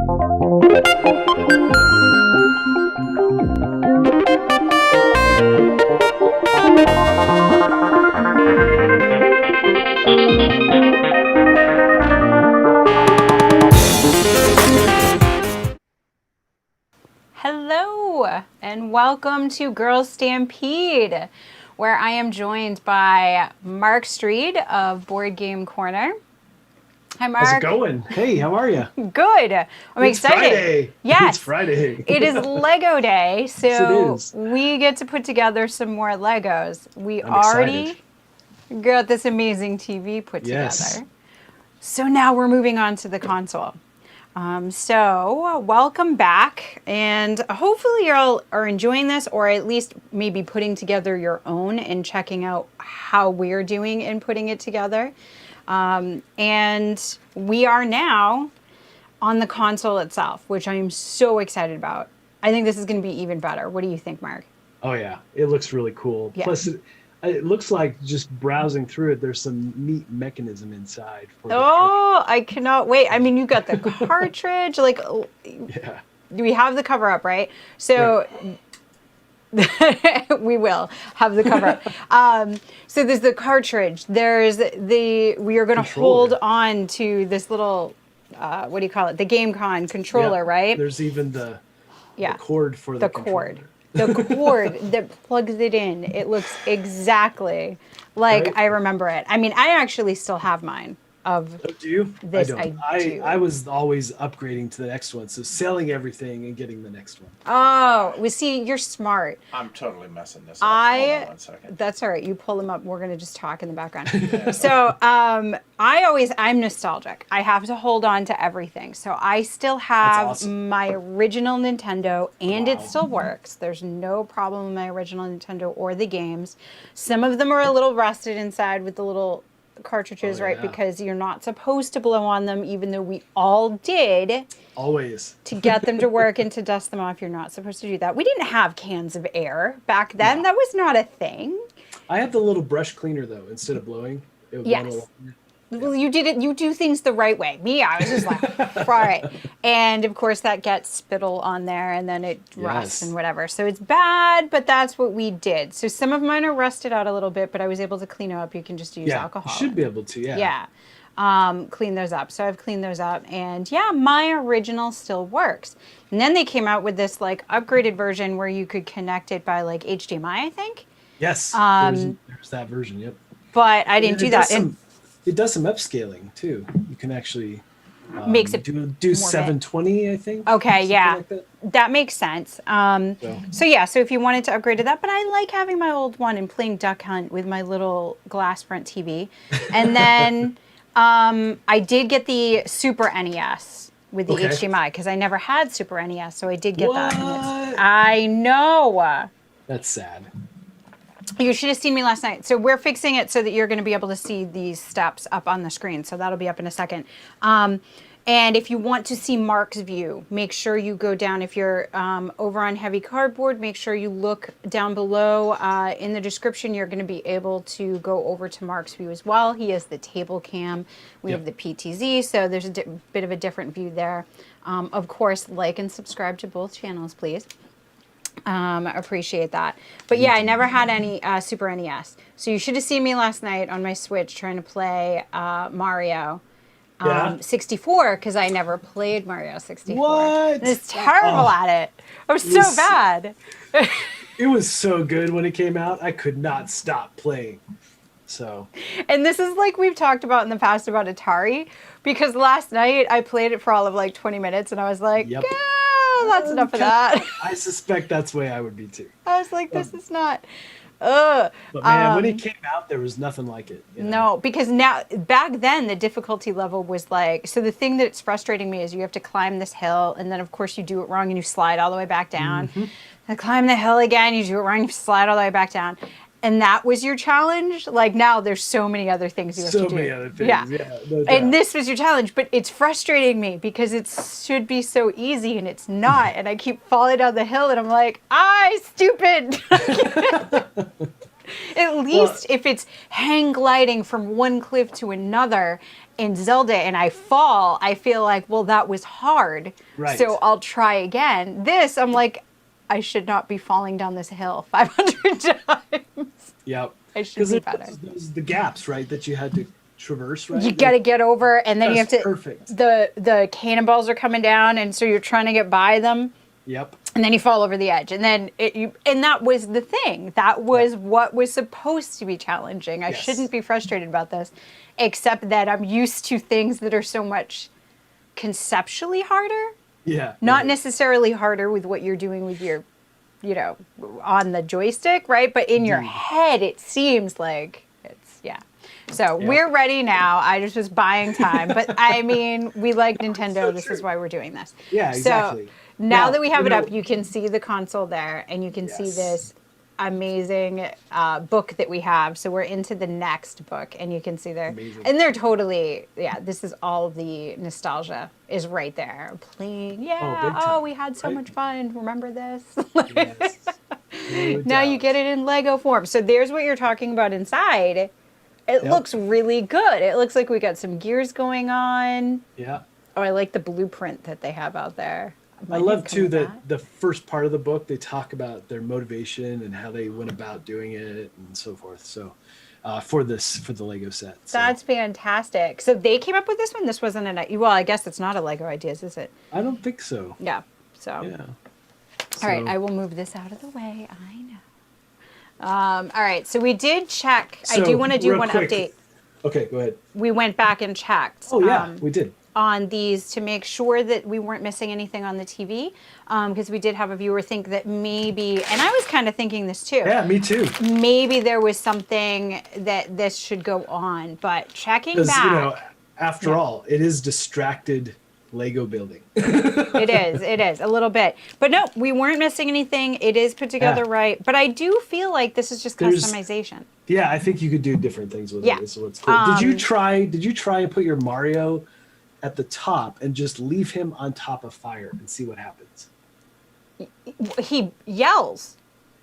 Hello and welcome to Girls Stampede, where I am joined by Mark Streed of Boardgame Corner. Hi, Mark. How's it going? Hey, how are you? Good. I'm It's excited. Friday. Yes. It's Friday. It is Lego Day, so Yes, it is. we get to put together some more Legos. I'm excited. already got this amazing TV put together. So now we're moving on to the console. So welcome back, and hopefully you all are enjoying this, or at least maybe putting together your own and checking out how we're doing in putting it together. And we are now on the console itself, which I am so excited about. I think this is going to be even better. What do you think, Mark? Oh yeah, it looks really cool. Yeah. Plus, it looks like just browsing through it, there's some neat mechanism inside. For I cannot wait. I mean, you got the cartridge, like, yeah. We have the cover up, right? So right. We will have the cover up. So there's the cartridge. There's we are going to hold on to this little, what do you call it? The GameCon controller, right? There's even the cord for the cord. The cord that plugs it in. It looks exactly like I remember it. I mean, I actually still have mine. Do you? This, I don't. I was always upgrading to the next one, so selling everything and getting the next one. Oh, we see, you're smart. I'm totally messing this up. Hold on 1 second. That's all right. You pull them up. We're going to just talk in the background. So I'm nostalgic. I have to hold on to everything. So I still have my original Nintendo, and it still works. There's no problem with my original Nintendo or the games. Some of them are a little rusted inside with the little cartridges, right? Because you're not supposed to blow on them, even though we all did. Always. To get them to work and to dust them off, you're not supposed to do that. We didn't have cans of air back then. No. That was not a thing. I had the little brush cleaner though. Instead of blowing, it would run along. Well, you did it. You do things the right way. Me, I was just like, right. And of course, that gets spittle on there, and then it rusts and whatever. So it's bad, but that's what we did. So some of mine are rusted out a little bit, but I was able to clean them up. You can just use alcohol. You should be able to. Clean those up. So I've cleaned those up, and my original still works. And then they came out with this like upgraded version where you could connect it by like HDMI, I think. Yes. There's that version. Yep. But I didn't do that. It does some upscaling too. You can actually makes it do 720, I think. Okay, yeah, like that makes sense. So if you wanted to upgrade to that, but I like having my old one and playing Duck Hunt with my little glass front TV. And then I did get the Super NES with the HDMI because I never had Super NES, so I did get that. I know. That's sad. You should have seen me last night. So we're fixing it so that you're going to be able to see these steps up on the screen. So that'll be up in a second. And if you want to see Mark's view, make sure you go down. If you're over on Heavy Cardboard, make sure you look down below. In the description, you're going to be able to go over to Mark's view as well. He has the table cam. We have the PTZ. So there's a bit of a different view there. Of course, like and subscribe to both channels, please. Appreciate that. But I never had any Super NES. So you should have seen me last night on my Switch trying to play Mario 64 because I never played Mario 64. What? I was terrible at it. I was so bad. It was so good when it came out. I could not stop playing. So. And this is like we've talked about in the past about Atari, because last night I played it for all of like 20 minutes and I was like, that's enough of that. I suspect that's the way I would be too. I was like, this is not. But man, when it came out, there was nothing like it. You know? No, because back then the difficulty level was like, so the thing that's frustrating me is you have to climb this hill, and then of course you do it wrong and you slide all the way back down. And climb the hill again, you do it wrong, you slide all the way back down. And that was your challenge? Like now there's so many other things you have to do. So many other things, no doubt. And this was your challenge, but it's frustrating me because it should be so easy and it's not. And I keep falling down the hill and I'm like, stupid. At least if it's hang gliding from one cliff to another in Zelda and I fall, I feel like, well, that was hard. Right. So I'll try again. This, I'm like, I should not be falling down this hill 500 times. Yep. I should be better. Those the gaps, right, that you had to traverse, right? You got to get over, and then you have That's to. perfect. The cannonballs are coming down, and so you're trying to get by them. Yep. And then you fall over the edge, and then and that was the thing. That was what was supposed to be challenging. I shouldn't be frustrated about this, except that I'm used to things that are so much conceptually harder. Yeah. Not necessarily harder with what you're doing with your, on the joystick, right? But in your head, it seems like it's, So we're ready now. I just was buying time. But I mean, we like Nintendo. This is why we're doing this. Yeah, exactly. So now that we have it up, you can see the console there, and you can see this amazing book that we have. So we're into the next book, and you can see there. Amazing. And they're totally, this is all the nostalgia is right there. Playing, big time, we had so much fun. Remember this? Yes. No Now you doubt. get it in Lego form. So there's what you're talking about inside. It looks really good. It looks like we got some gears going on. Yeah. Oh, I like the blueprint that they have out there. I love too that the first part of the book they talk about their motivation and how they went about doing it and so forth. So for the Lego set. So. That's fantastic. So they came up with this one. This wasn't well, I guess it's not a Lego Ideas, is it? I don't think so. Yeah. So. Yeah. All right, I will move this out of the way. I know. All right, so we did check. I do want to do one update. Okay, go ahead. We went back and checked. Oh yeah, we did. On these to make sure that we weren't missing anything on the TV, because we did have a viewer think that maybe, and I was kind of thinking this too. Yeah, me too. Maybe there was something that this should go on, but checking back. After all, it is distracted Lego building. It is a little bit, but no, we weren't missing anything. It is put together right, but I do feel like this is just customization. Yeah, I think you could do different things with it. So it's cool. Did you try and put your Mario at the top and just leave him on top of fire and see what happens? He yells.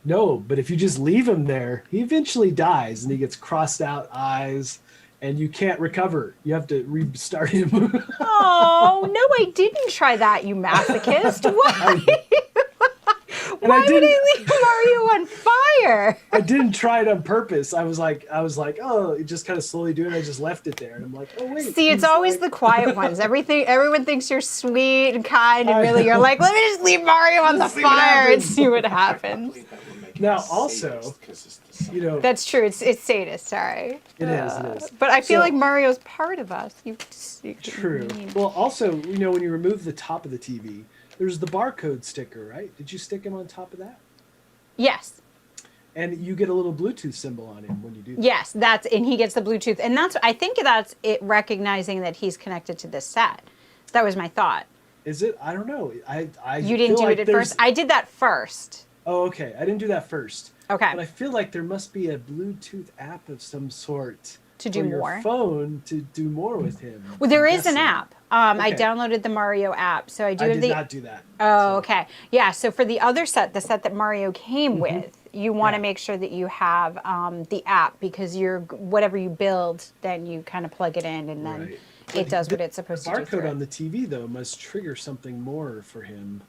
No, but if you just leave him there, he eventually dies and he gets crossed out eyes and you can't recover. You have to restart him. Oh, no, I didn't try that, you masochist. Why? Why would I leave Mario on fire? I didn't try it on purpose. I was like, oh, it just kind of slowly do it. I just left it there. And I'm like, oh, wait. See, it's always the quiet ones. Everyone thinks you're sweet and kind, and really you're like, let me just leave Mario on the fire and see what happens. Now, also, That's true. It's sadist, sorry. It is. But I feel like Mario's part of us. True. Well, also, when you remove the top of the TV, there's the barcode sticker, right? Did you stick him on top of that? Yes. And you get a little Bluetooth symbol on him when you do that. Yes, and he gets the Bluetooth. And I think that's it, recognizing that he's connected to this set. That was my thought. Is it? I don't know. You didn't do it at first? I did that first. Oh, okay. I didn't do that first. Okay. But I feel like there must be a Bluetooth app of some sort to do more. Your phone to do more with him. Well, there is an app. I downloaded the Mario app, so I did not do that. Oh, okay. Yeah. So for the other set, the set that Mario came with, you want to make sure that you have the app, because whatever you build, then you kind of plug it in, and then it does what it's supposed to do. The barcode on the TV though must trigger something more for him.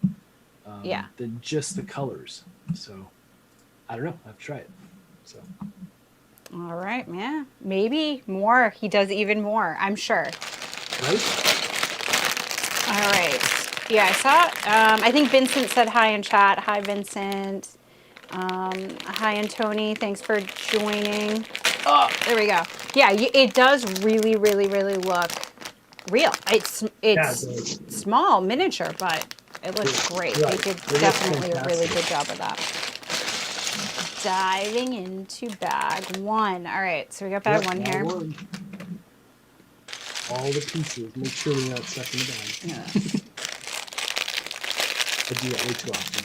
Than just the colors. So I don't know. I've tried it. So. All right, yeah, maybe more. He does even more, I'm sure. Right? All right. Yeah, I saw. I think Vincent said hi in chat. Hi, Vincent. Hi, and Tony. Thanks for joining. Oh, there we go. Yeah, it does really, really, really look real. It's small, miniature, but it looks great. Right. They did definitely a really good job of that. Diving into bag one. All right, so we got bag one here. All the pieces. Make sure they're not stuck in the bag. Yeah. I do that way too often.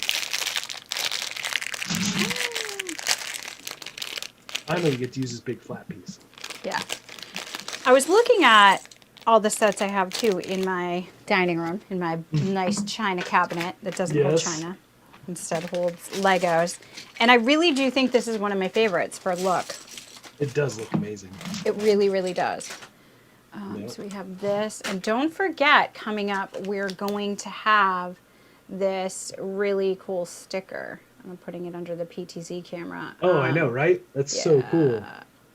Finally, you get to use this big flat piece. Yeah. I was looking at all the sets I have too in my dining room, in my nice china cabinet that doesn't hold china. Instead holds Legos. And I really do think this is one of my favorites for look. It does look amazing. It really, really does. So we have this, and don't forget, coming up, we're going to have this really cool sticker. I'm putting it under the PTZ camera. Oh, I know, right? That's so cool.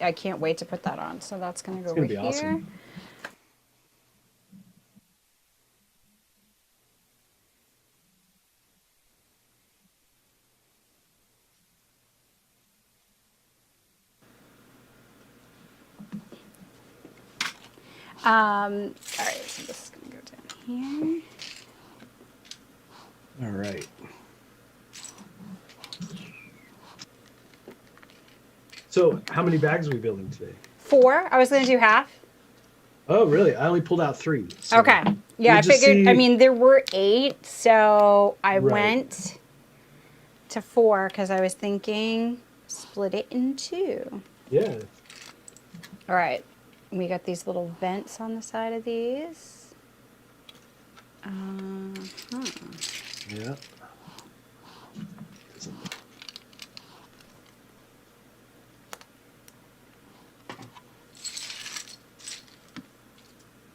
I can't wait to put that on. So that's going to go It's gonna over be here. awesome. All right, so this is going to go down here. All right. So, how many bags are we building today? 4. I was going to do half. Oh, really? I only pulled out 3. So Okay. Yeah, we'll I figured, see. I mean, there were 8, so I Right. went to 4 because I was thinking split it in 2. Yeah. All right. We got these little vents on the side of these. Yeah.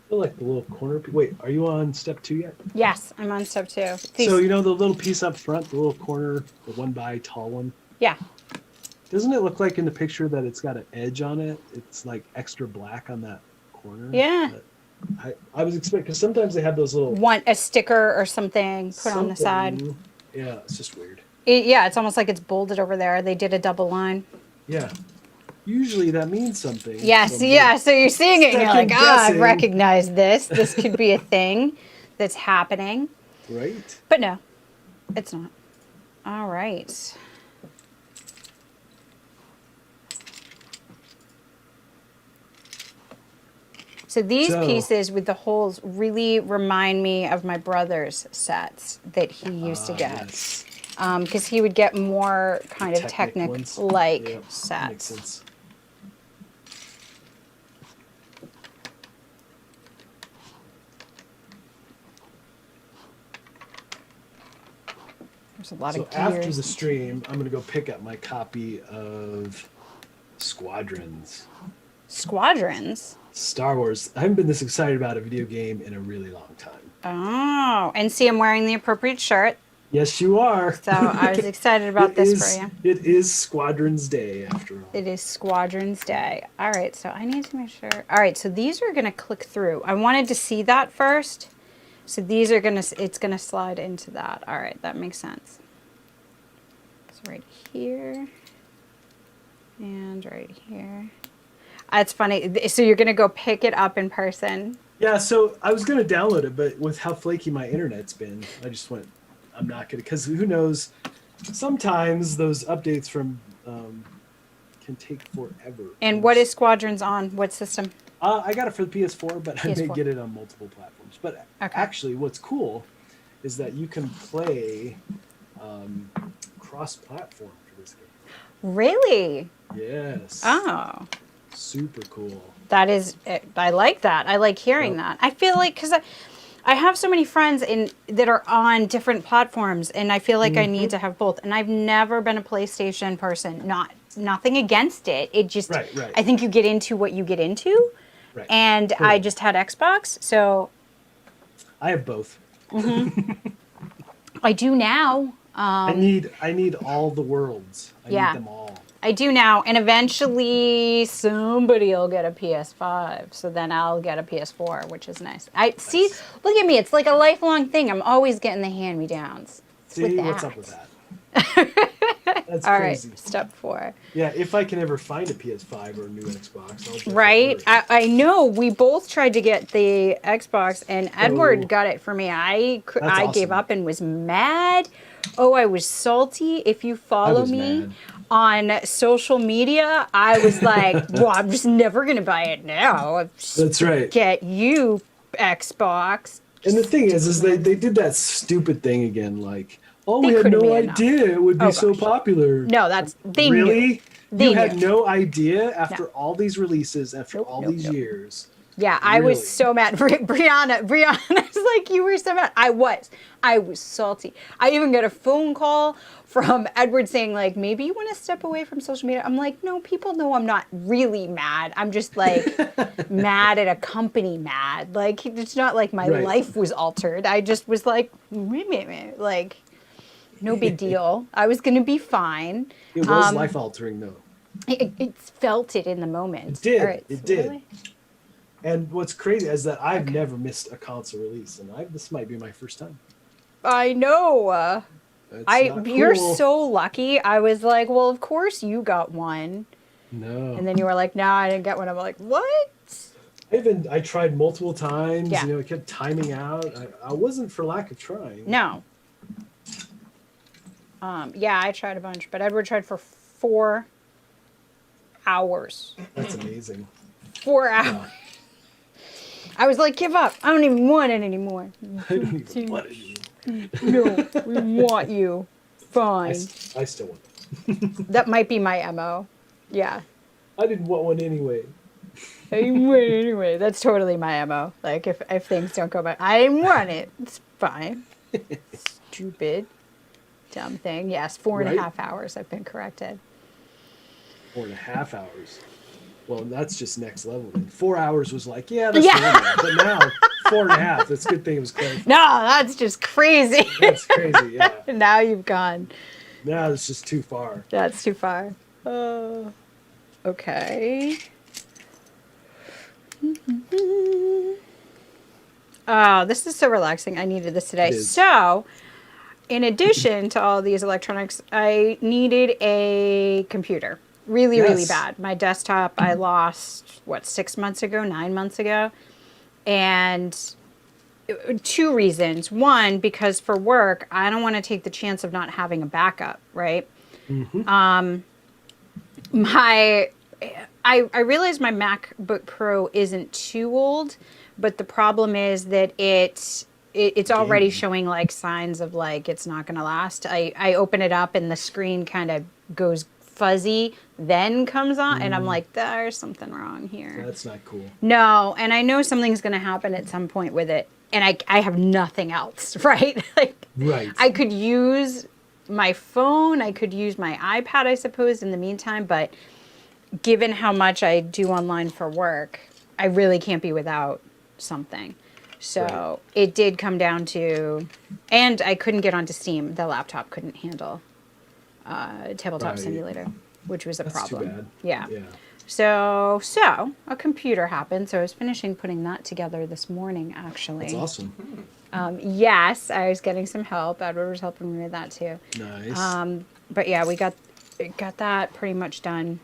I feel like the little corner. Wait, are you on step 2 yet? Yes, I'm on step 2. These, So, you know the little piece up front, the little corner, the 1 by tall one? yeah. Doesn't it look like in the picture that it's got an edge on it? It's like extra black on that corner. Yeah. I was expecting, because sometimes they have those little. Want a sticker or something put on the side. something. Yeah, it's just weird. Yeah, it's almost like it's bolded over there. They did a double line. Yeah. Usually that means something. Yes, So, yeah. So you're seeing it and you're like, second I guessing. recognize this. This could be a thing that's happening. Right? But no, it's not. All right. So these pieces with the holes really remind me of my brother's sets that he used to get. Yes. Because he would get more kind of ones. Technic-like Yep, Makes sets. sense. There's a lot So of gears. after the stream, I'm going to go pick up my copy of Squadrons. Squadrons? Star Wars. I haven't been this excited about a video game in a really long time. Oh, and see, I'm wearing the appropriate shirt. Yes, you are. So I was excited about this for you. It is Squadrons Day, after all. It is Squadrons Day. All right, so I need to make sure. All right, so these are going to click through. I wanted to see that first. So these are going to, it's going to slide into that. All right, that makes sense. So right here and right here. That's funny. So you're going to go pick it up in person? Yeah, so I was going to download it, but with how flaky my internet's been, I just went, I'm not going to, because who knows, sometimes those updates from can take forever. And what is Squadrons on? What system? I got it for the PS4, but I may PS4. get it on multiple platforms. But Okay. actually, what's cool is that you can play cross-platform for this game. Really? Yes. Oh. Super cool. That is, I like that. I like hearing that. I feel like, because I have so many friends that are on different platforms, and I feel like I need to have both. And I've never been a PlayStation person. Nothing against it. It just, Right. I think you get into what you get into. Right. And Totally. I just had Xbox, so I have both. I do now. I need all the worlds. I Yeah. need them all. I do now, and eventually somebody will get a PS5, so then I'll get a PS4, which is nice. See, look at me, it's like a lifelong thing. I'm always getting the hand-me-downs. See, what's up with that? That's All crazy. right, step 4. Yeah, if I can ever find a PS5 or a new Xbox, I'll definitely Right? order it. I know, we both tried to get the Xbox, and Edward got it for me. I gave awesome. up and was mad. Oh, I was salty. If you follow was me mad. on social media, I was like, well, I'm just never going to buy it now. That's right. Get you, Xbox. And the thing is they did that stupid thing again, like, oh, we had couldn't no be enough. idea it would be Oh, so gosh. popular. No, they really? knew. They You had knew. no idea after all these releases, after all Nope, these nope. years. Yeah, I was Really? so mad. Brianna's like, you were so mad. I was salty. I even got a phone call from Edward saying like, maybe you want to step away from social media. I'm like, no, people know I'm not really mad. I'm just like mad at a company mad. Like, it's not like my Right. life was altered. I just was like, like, no big deal. I was going to be fine. It was life altering though. It felt it in the moment. It did. All right, It did. really? And what's crazy is that I've never missed a console release, and this might be my first time. I know. That's not You're cool. so lucky. I was like, well, of course you got one. No. And then you were like, no, I didn't get one. I'm like, what? I tried multiple times. Yeah. You know, it kept timing out. I wasn't for lack of trying. No. Yeah, I tried a bunch, but Edward tried for 4 hours. That's amazing. 4 hours. I was like, give up. I don't even want it anymore. I don't even want it. No, we want you. Fine. I still want it. That might be my MO. Yeah. I didn't want one anyway. Anyway, that's totally my MO. Like, if things don't go back, I didn't want it. It's fine. Stupid. Dumb thing. Yes, 4.5 hours. I've been corrected. 4.5 hours. Well, that's just next level. Then 4 hours was like, yeah, that's normal. But now 4.5. That's a good thing it was clarified. No, that's just crazy. That's crazy. Yeah. Now you've gone. Now it's just too far. That's too far. Okay. Oh, this is so relaxing. I needed this today. It is. So, in addition to all these electronics, I needed a computer. Really, really Yes. bad. My desktop I lost, 6 months ago, 9 months ago. And 2 reasons. One, because for work, I don't want to take the chance of not having a backup, right? Mm-hmm. I realize my MacBook Pro isn't too old, but the problem is that it's already showing like signs of like it's not going to last. I open it up and the screen kind of goes fuzzy, then comes on, and I'm like, there's something wrong here. That's not cool. No, and I know something's going to happen at some point with it, and I have nothing else, right? Like, Right. I could use my phone, I could use my iPad, I suppose, in the meantime, but given how much I do online for work, I really can't be without something. So it did come down to, and I couldn't get onto Steam. The laptop couldn't handle Tabletop Simulator, which was a That's problem. too bad. Yeah. Yeah. So a computer happened. So I was finishing putting that together this morning, actually. That's awesome. Yes, I was getting some help. Edward was helping me with that too. Nice. But yeah, we got that pretty much done.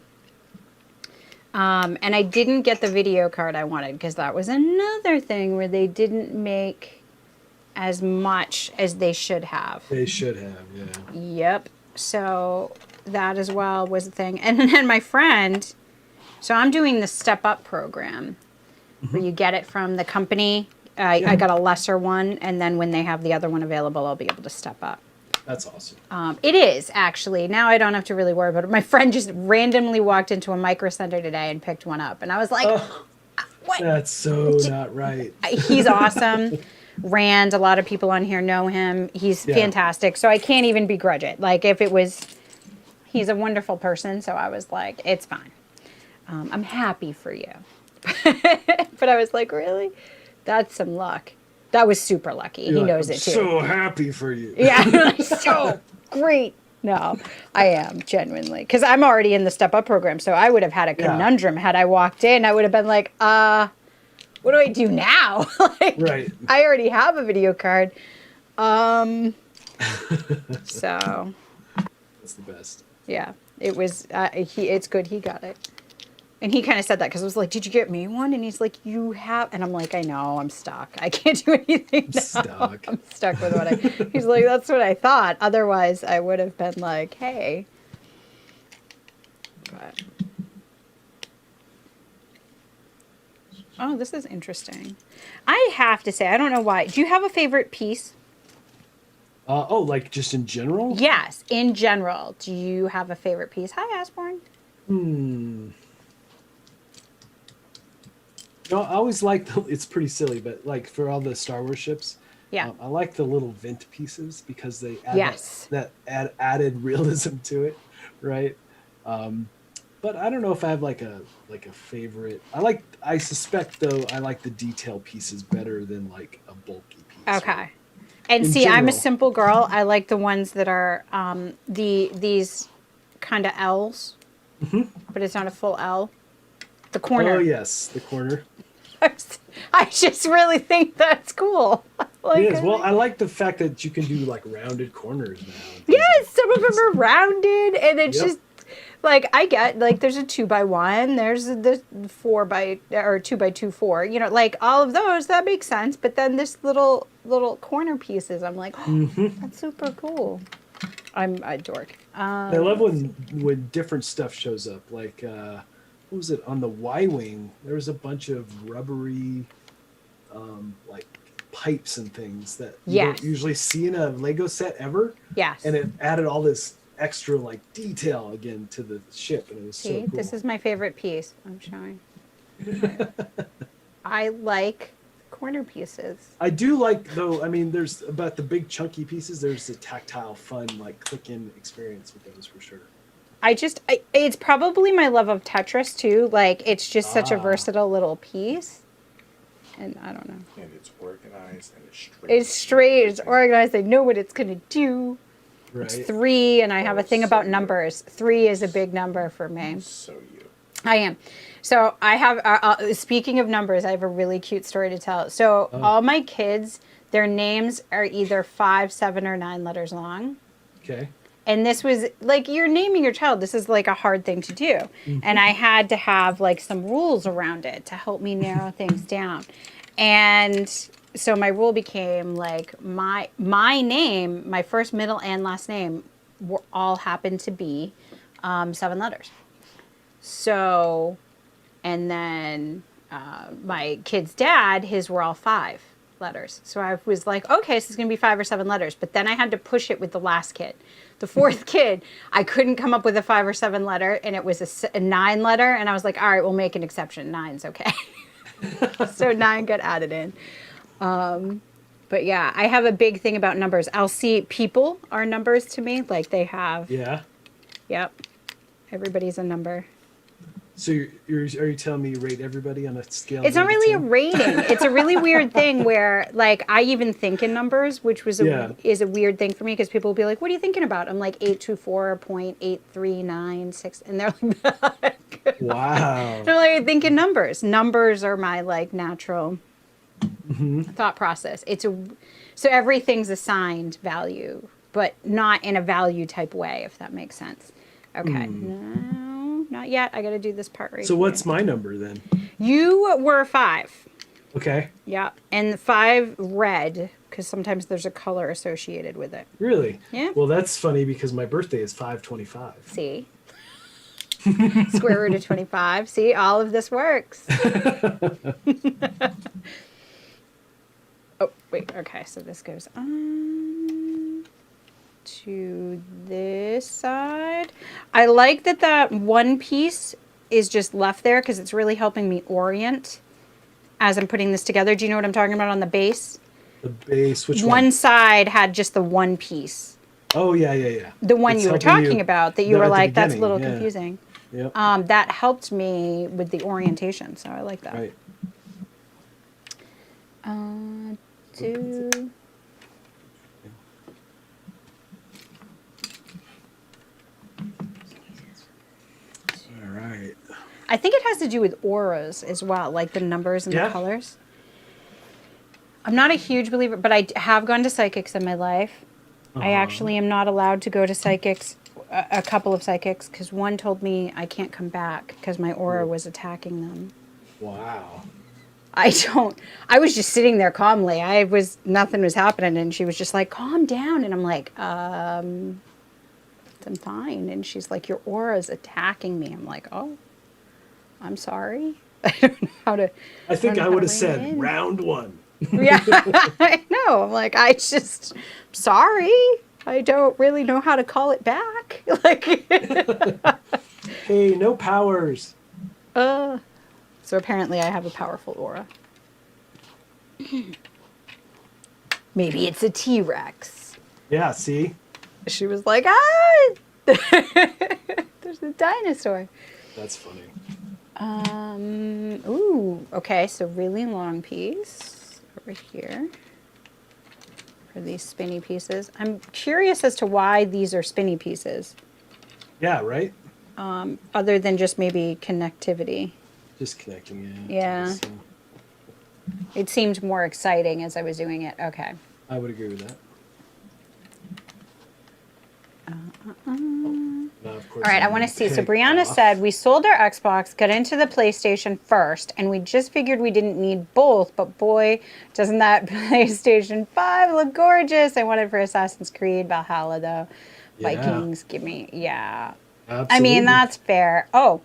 And I didn't get the video card I wanted because that was another thing where they didn't make as much as they should have. They should have, yeah. Yep. So that as well was a thing. And then my friend, so I'm doing the Step Up program where you get it from the company. I got a lesser one, and then when they have the other one available, I'll be able to step up. That's awesome. It is, actually. Now I don't have to really worry about it. My friend just randomly walked into a Micro Center today and picked one up. And I was like, what? That's so not right. He's awesome. Rand, a lot of people on here know him. He's fantastic. So I can't even begrudge it. Like, if it was, he's a wonderful person. So I was like, it's fine. I'm happy for you. But I was like, really? That's some luck. That was super lucky. You're He like, knows I'm it too. so happy for you. Yeah, so great. No, I am genuinely, because I'm already in the Step Up program, so I would have had a conundrum had I walked in. I would have been like, what do I do now? Like, Right. I already have a video card. So That's the best. yeah, it was. It's good he got it. And he kind of said that because I was like, did you get me one? And he's like, you have. And I'm like, I know, I'm stuck. I can't do anything now. Stuck. I'm stuck with what I. He's like, that's what I thought. Otherwise, I would have been like, hey. But. Oh, this is interesting. I have to say, I don't know why. Do you have a favorite piece? Like just in general? Yes, in general. Do you have a favorite piece? Hi, Asborn. No, I always like it's pretty silly, but like for all the Star Wars ships, Yeah. I like the little vent pieces because they add Yes. that added realism to it, right? But I don't know if I have like a favorite. I suspect though I like the detail pieces better than like a bulky piece. Okay. Right? And In see, I'm a general. simple girl. I like the ones that are these kind of L's, but it's not a full L. The corner. Oh yes, the corner. I just really think that's cool. Like, It is. Well, I like the fact that you can do like rounded corners now. yes, some of them are rounded, and it's Yep. just like I get like there's a 2x1, there's the 4x or 2x2 4. You know, like all of those that makes sense. But then this little corner pieces, I'm like, oh, that's super cool. I'm a dork. I love when different stuff shows up. Like what was it on the Y-wing? There was a bunch of rubbery, like pipes and things that you Yes. don't usually see in a Lego set ever. Yes. And it added all this extra like detail again to the ship, and it was See, so cool. this is my favorite piece. I'm showing. I like corner pieces. I do like though. I mean, there's about the big chunky pieces. There's a tactile, fun, like click-in experience with those for sure. It's probably my love of Tetris too. Like it's just such a versatile little piece. And I don't know. And it's organized and it's straight. It's straight, it's organized, I know what it's gonna do. Right. It's 3, and I have a thing so about you. numbers. 3 is a big number for me. So you. I am. So I have, speaking of numbers, I have a really cute story to tell. So all my kids, their names are either 5, 7, or 9 letters long. Okay. And this was like, you're naming your child. This is like a hard thing to do. And I had to have like some rules around it to help me narrow things down. And so my rule became like my name, my first, middle, and last name all happened to be 7 letters. So, and then my kid's dad, his were all 5 letters. So I was like, okay, so it's going to be 5 or 7 letters. But then I had to push it with the last kid. The 4th kid, I couldn't come up with a 5 or 7 letter, and it was a 9 letter. And I was like, all right, we'll make an exception. 9's okay. So 9 got added in. But yeah, I have a big thing about numbers. I'll see people are numbers to me. Like they have, Yeah. yep, everybody's a number. So are you telling me you rate everybody on a scale? It's of not 1 to really a 10? rating. It's a really weird thing where, like, I even think in numbers, which was is a weird thing for me because people will be like, "What are you thinking about?" I'm like 824.8396, and they're like, Wow. "They're like, I think in numbers. Numbers are my like natural thought process. So everything's assigned value, but not in a value type way, if that makes sense. Okay, no, not yet. I got to do this part right. So here. what's my number then? You were 5. Okay. Yeah, and 5 red because sometimes there's a color associated with it. Really? Yeah. Well, that's funny because my birthday is 5/25. See, square root of 25. See, all of this works. Oh wait, okay. So this goes on to this side. I like that one piece is just left there because it's really helping me orient as I'm putting this together. Do you know what I'm talking about on the base? The base, which One side had just the one piece. Oh yeah. The one It's you were helping talking about that you at were the like, that's a beginning, little yeah. confusing. Yep. That helped me with the orientation, so I like that. Right. 2. All right. I think it has to do with auras as well, like the numbers and the colors. I'm not a huge believer, but I have gone to psychics in my life. I actually am not allowed to go to psychics, a couple of psychics, because one told me I can't come back because my aura was attacking them. Wow. I was just sitting there calmly. Nothing was happening, and she was just like, calm down. And I'm like, I'm fine. And she's like, your aura is attacking me. I'm like, oh, I'm sorry. I don't know how to. I think don't know I how would to have said rein in. round 1. Yeah, I know. I'm like, sorry. I don't really know how to call it back. Like, Hey, no powers. So apparently I have a powerful aura. Maybe it's a T-Rex. Yeah, see? She was like, ah! There's a dinosaur. That's funny. Ooh, okay, so really long piece over here for these spinny pieces. I'm curious as to why these are spinny pieces, Yeah, right? other than just maybe connectivity. Just connecting it. Yeah. It seemed more exciting as I was doing it. Okay. I would agree with that. Now, of course, All right, I I'm want to see. So pick Brianna off. said we sold our Xbox, got into the PlayStation first, and we just figured we didn't need both. But boy, doesn't that PlayStation 5 look gorgeous? I wanted for Assassin's Creed Valhalla though. Yeah. Vikings, give me, yeah. Absolutely. I mean, that's fair. Oh,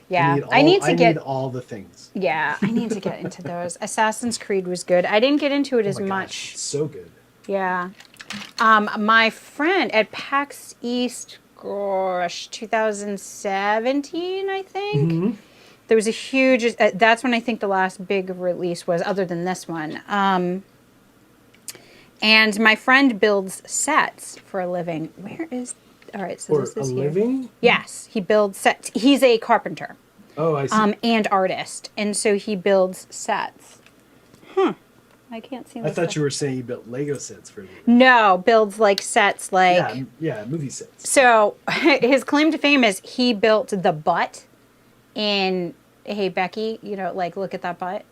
yeah. I need need all the things. Yeah, I need to get into those. Assassin's Creed was good. I didn't get into it as Oh my much. gosh, it's so good. Yeah. My friend at PAX East, gosh, 2017, I think. Mm-hmm. There was a huge, that's when I think the last big release was, other than this one. And my friend builds sets for a living. Where is, all right, so For this a is here. living? Yes, he builds sets. He's a carpenter. Oh, I see. And artist. And so he builds sets. I can't see I this. thought you were saying you built Lego sets for a living. No, builds like sets like. Yeah, movie sets. So his claim to fame is he built the butt in Hey Becky, you know, like look at that butt.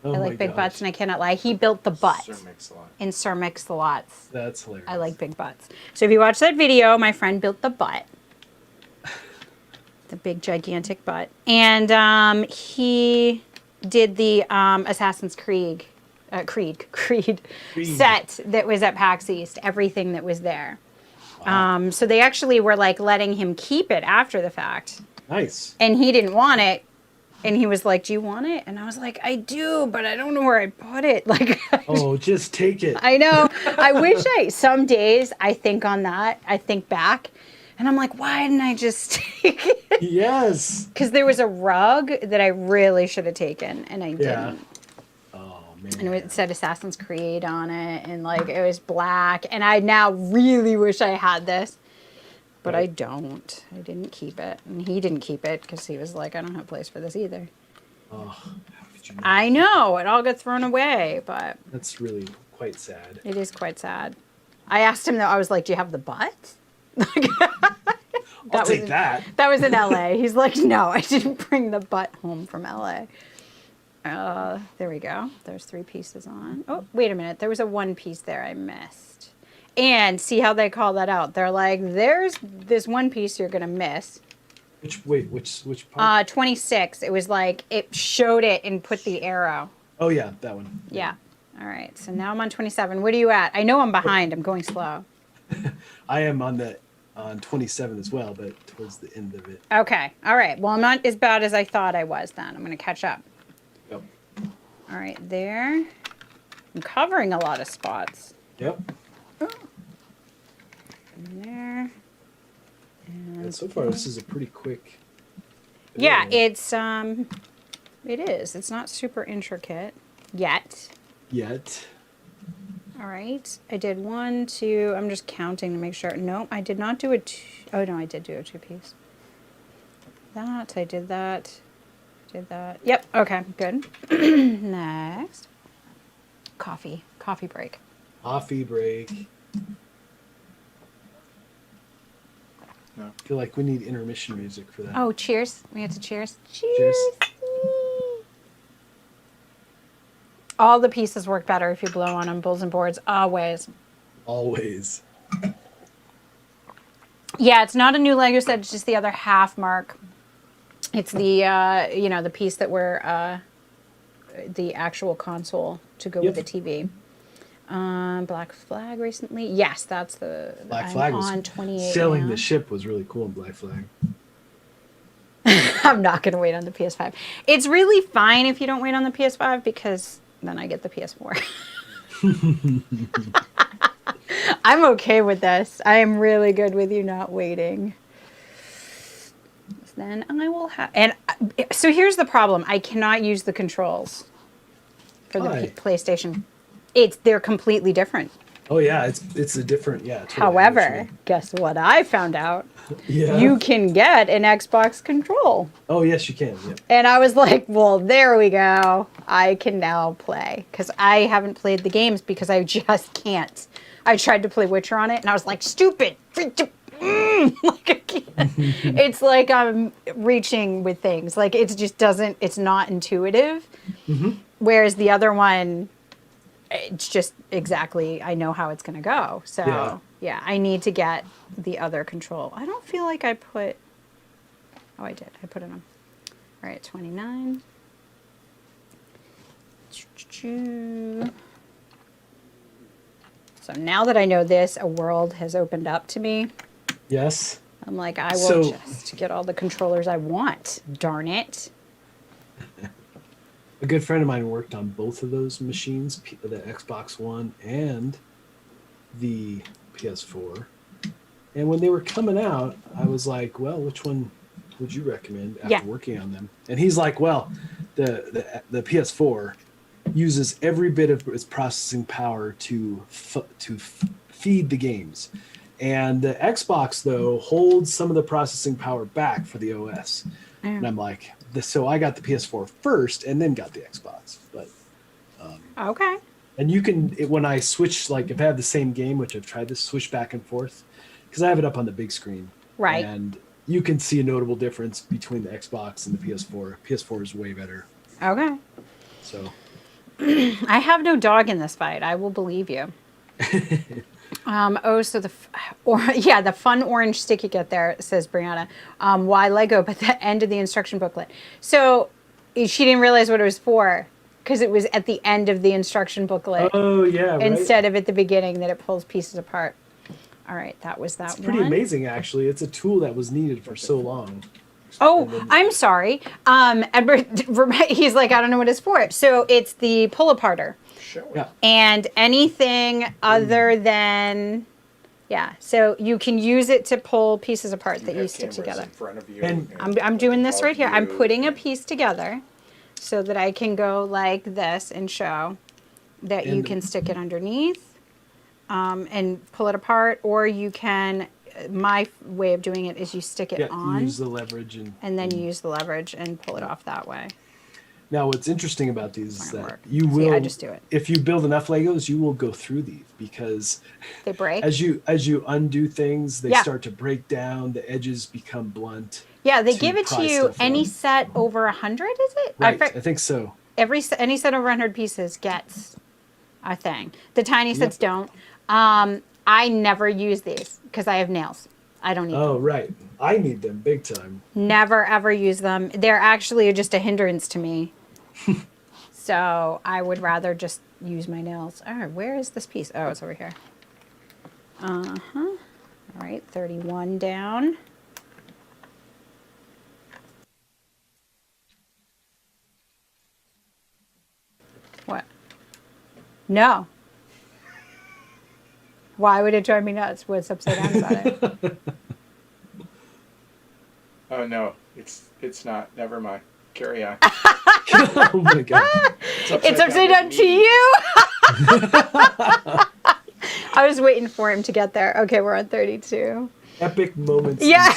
Oh I my like big gosh. butts and I cannot lie. He built the butt Sir Mix-a-Lot. in Sir Mix-a-Lot's. That's hilarious. I like big butts. So if you watch that video, my friend built the butt. The big gigantic butt. And he did the Assassin's Creed set that was at PAX East, everything that was there. Wow. So they actually were like letting him keep it after the fact. Nice. And he didn't want it. And he was like, do you want it? And I was like, I do, but I don't know where I put it. Like, Oh, just take it. I know. I wish some days I think on that. I think back and I'm like, why didn't I just take it? Yes. Because there was a rug that I really should have taken and I didn't. Oh, man. And it said Assassin's Creed on it, and like it was black. And I now really wish I had this, but I don't. I didn't keep it, and he didn't keep it because he was like, I don't have a place for this either. Oh, how could you not? I know it all got thrown away, but That's really quite sad. it is quite sad. I asked him though. I was like, "Do you have the butt?" I'll take that. That was in LA. He's like, "No, I didn't bring the butt home from LA." There we go. There's 3 pieces on. Oh, wait a minute. There was a 1 piece there I missed. And see how they call that out. They're like, there's this 1 piece you're going to miss. Which part? 26. It was like, it showed it and put the arrow. Oh, yeah, that one. Yeah. All right. So now I'm on 27. What are you at? I know I'm behind. I'm going slow. I am on 27 as well, but towards the end of it. Okay. All right. Well, I'm not as bad as I thought I was then. I'm going to catch up. Yep. All right. There. I'm covering a lot of spots. Yep. In there. And so far, this is a pretty quick. Yeah, video. it is. It's not super intricate yet. Yet. All right. I did 1, 2. I'm just counting to make sure. No, I did not do a 2. Oh, no, I did do a 2-piece. That, I did that. Did that. Yep. Okay, good. Next. Coffee break. Coffee break. No. I feel like we need intermission music for that. Oh, cheers. We have to cheers. Cheers. Cheers. All the pieces work better if you blow on them, bulls and boards, always. Always. Yeah, it's not a new Lego set, it's just the other half, Mark. It's the, the piece that we're, the actual console to go with the TV. Black Flag recently. Yes, that's the Black Flag I'm was on 28 sailing now. the ship was really cool in Black Flag. I'm not going to wait on the PS5. It's really fine if you don't wait on the PS5 because then I get the PS4. I'm okay with this. I am really good with you not waiting. then I will have. And so here's the problem: I cannot use the controls for the Why? PlayStation. They're completely different. Oh yeah, it's a different totally, I know what you However, mean. guess what I found out? Yeah. You can get an Xbox control. Oh yes, you can. Yeah. And I was like, well, there we go. I can now play. Because I haven't played the games because I just can't. I tried to play Witcher on it and I was like, stupid. Like I can't. It's like I'm reaching with things. Like it just doesn't, it's not intuitive. Whereas the other one, it's just exactly, I know how it's going to go. So yeah, I need to get the other control. I don't feel like I put, oh, I did. I put it on. All right, 29. So now that I know this, a world has opened up to me. Yes. I'm like, I will just get all the controllers I want. Darn it. A good friend of mine worked on both of those machines, the Xbox One and the PS4. And when they were coming out, I was like, well, which one would you recommend after working on them? And he's like, well, the PS4 uses every bit of its processing power to feed the games. And the Xbox, though, holds some of the processing power back for the OS. And I'm like, so I got the PS4 first and then got the Xbox. But okay. and you can, when I switch, like if I have the same game, which I've tried to switch back and forth, because I have it up on the big screen. Right. And you can see a notable difference between the Xbox and the PS4. PS4 is way better. Okay. So. I have no dog in this fight. I will believe you. So the fun orange stick you get there, says Brianna. Why Lego? But the end of the instruction booklet. So she didn't realize what it was for because it was at the end of the instruction booklet. Oh yeah, right. Instead of at the beginning that it pulls pieces apart. All right, that was that one. It's pretty amazing, actually. It's a tool that was needed for so long. Oh, I'm sorry. Edward, he's like, I don't know what it's for. So it's the pull-aparter. Yeah. And anything other than, so you can use it to pull pieces apart that you stick together. In front of you And I'm doing this right here. I'm putting a piece together so that I can go like this and show that you can stick it underneath and pull it apart, or you can, my way of doing it is you stick it on. You use the leverage and then you use the leverage and pull it off that way. Now, what's interesting about these is that work. you will, I just do it. if you build enough Legos, you will go through these because they break. As you undo things, they start to break down. The edges become blunt. Yeah, they give it to you any set over 100, is it? Right, I think so. Any set over 100 pieces gets a thing. The tiny sets don't. I never use these because I have nails. I don't need them. Oh, right. I need them big time. Never, ever use them. They're actually just a hindrance to me. So I would rather just use my nails. All right, where is this piece? Oh, it's over here. All right, 31 down. What? No. Why would it drive me nuts? What's upside down about it? Oh no, it's not. Never mind. Carry on. Oh my god. It's upside down to you. I was waiting for him to get there. Okay, we're on 32. Epic moments. Yeah,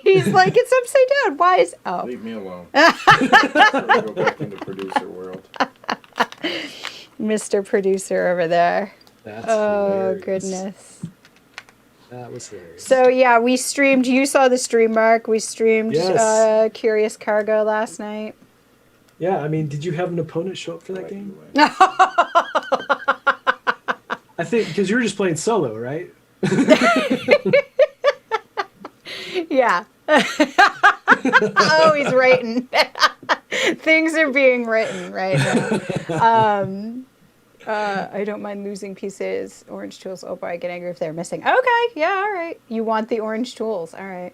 he's like, it's upside down. Why is Leave me alone. Go back into producer world. Mr. Producer over there. That's hilarious. Goodness. That was hilarious. So yeah, we streamed. You saw the stream, Mark. We streamed Curious Cargo last night. Yeah, I mean, did you have an opponent show up for that game? I think because you were just playing solo, right? Yeah. Oh, he's writing. Things are being written right now. I don't mind losing pieces. Orange tools. Oh boy, I get angry if they're missing. Okay, yeah, all right. You want the orange tools. All right.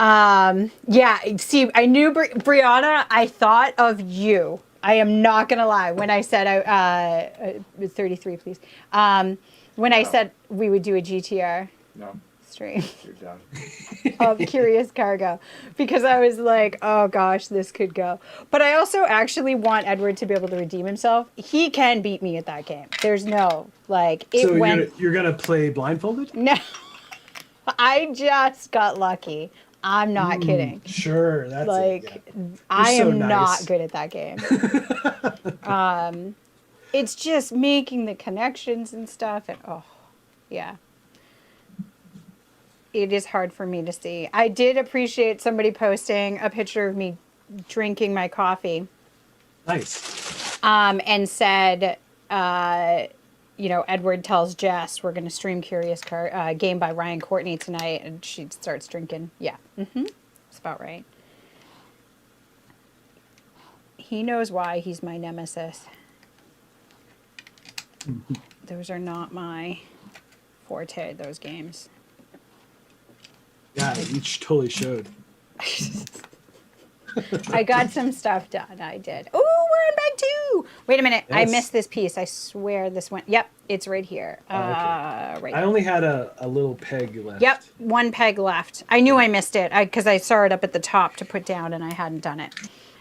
Yeah, see, I knew Brianna, I thought of you. I am not going to lie. When I said, 33, please. When I said we would do a GTR. No. stream You're done. of Curious Cargo because I was like, oh gosh, this could go. But I also actually want Edward to be able to redeem himself. He can beat me at that game. There's no, like, it So went. you're gonna play blindfolded? No, I just got lucky. I'm not kidding. Sure, that's Like, it. Yeah. I so am nice. not good at that game. It's just making the connections and stuff, and oh, yeah. It is hard for me to see. I did appreciate somebody posting a picture of me drinking my coffee, Nice. and said, Edward tells Jess we're going to stream Game by Ryan Courtney tonight, and she starts drinking. Yeah, that's about right. He knows why he's my nemesis. Those are not my forte, those games. Yeah, each totally showed. I got some stuff done. I did. Oh, we're in bag 2. Wait a minute. I Yes. missed this piece. I swear this went. Yep, it's right here. Okay. Right. I only had a little peg left. Yep, one peg left. I knew I missed it because I saw it up at the top to put down and I hadn't done it.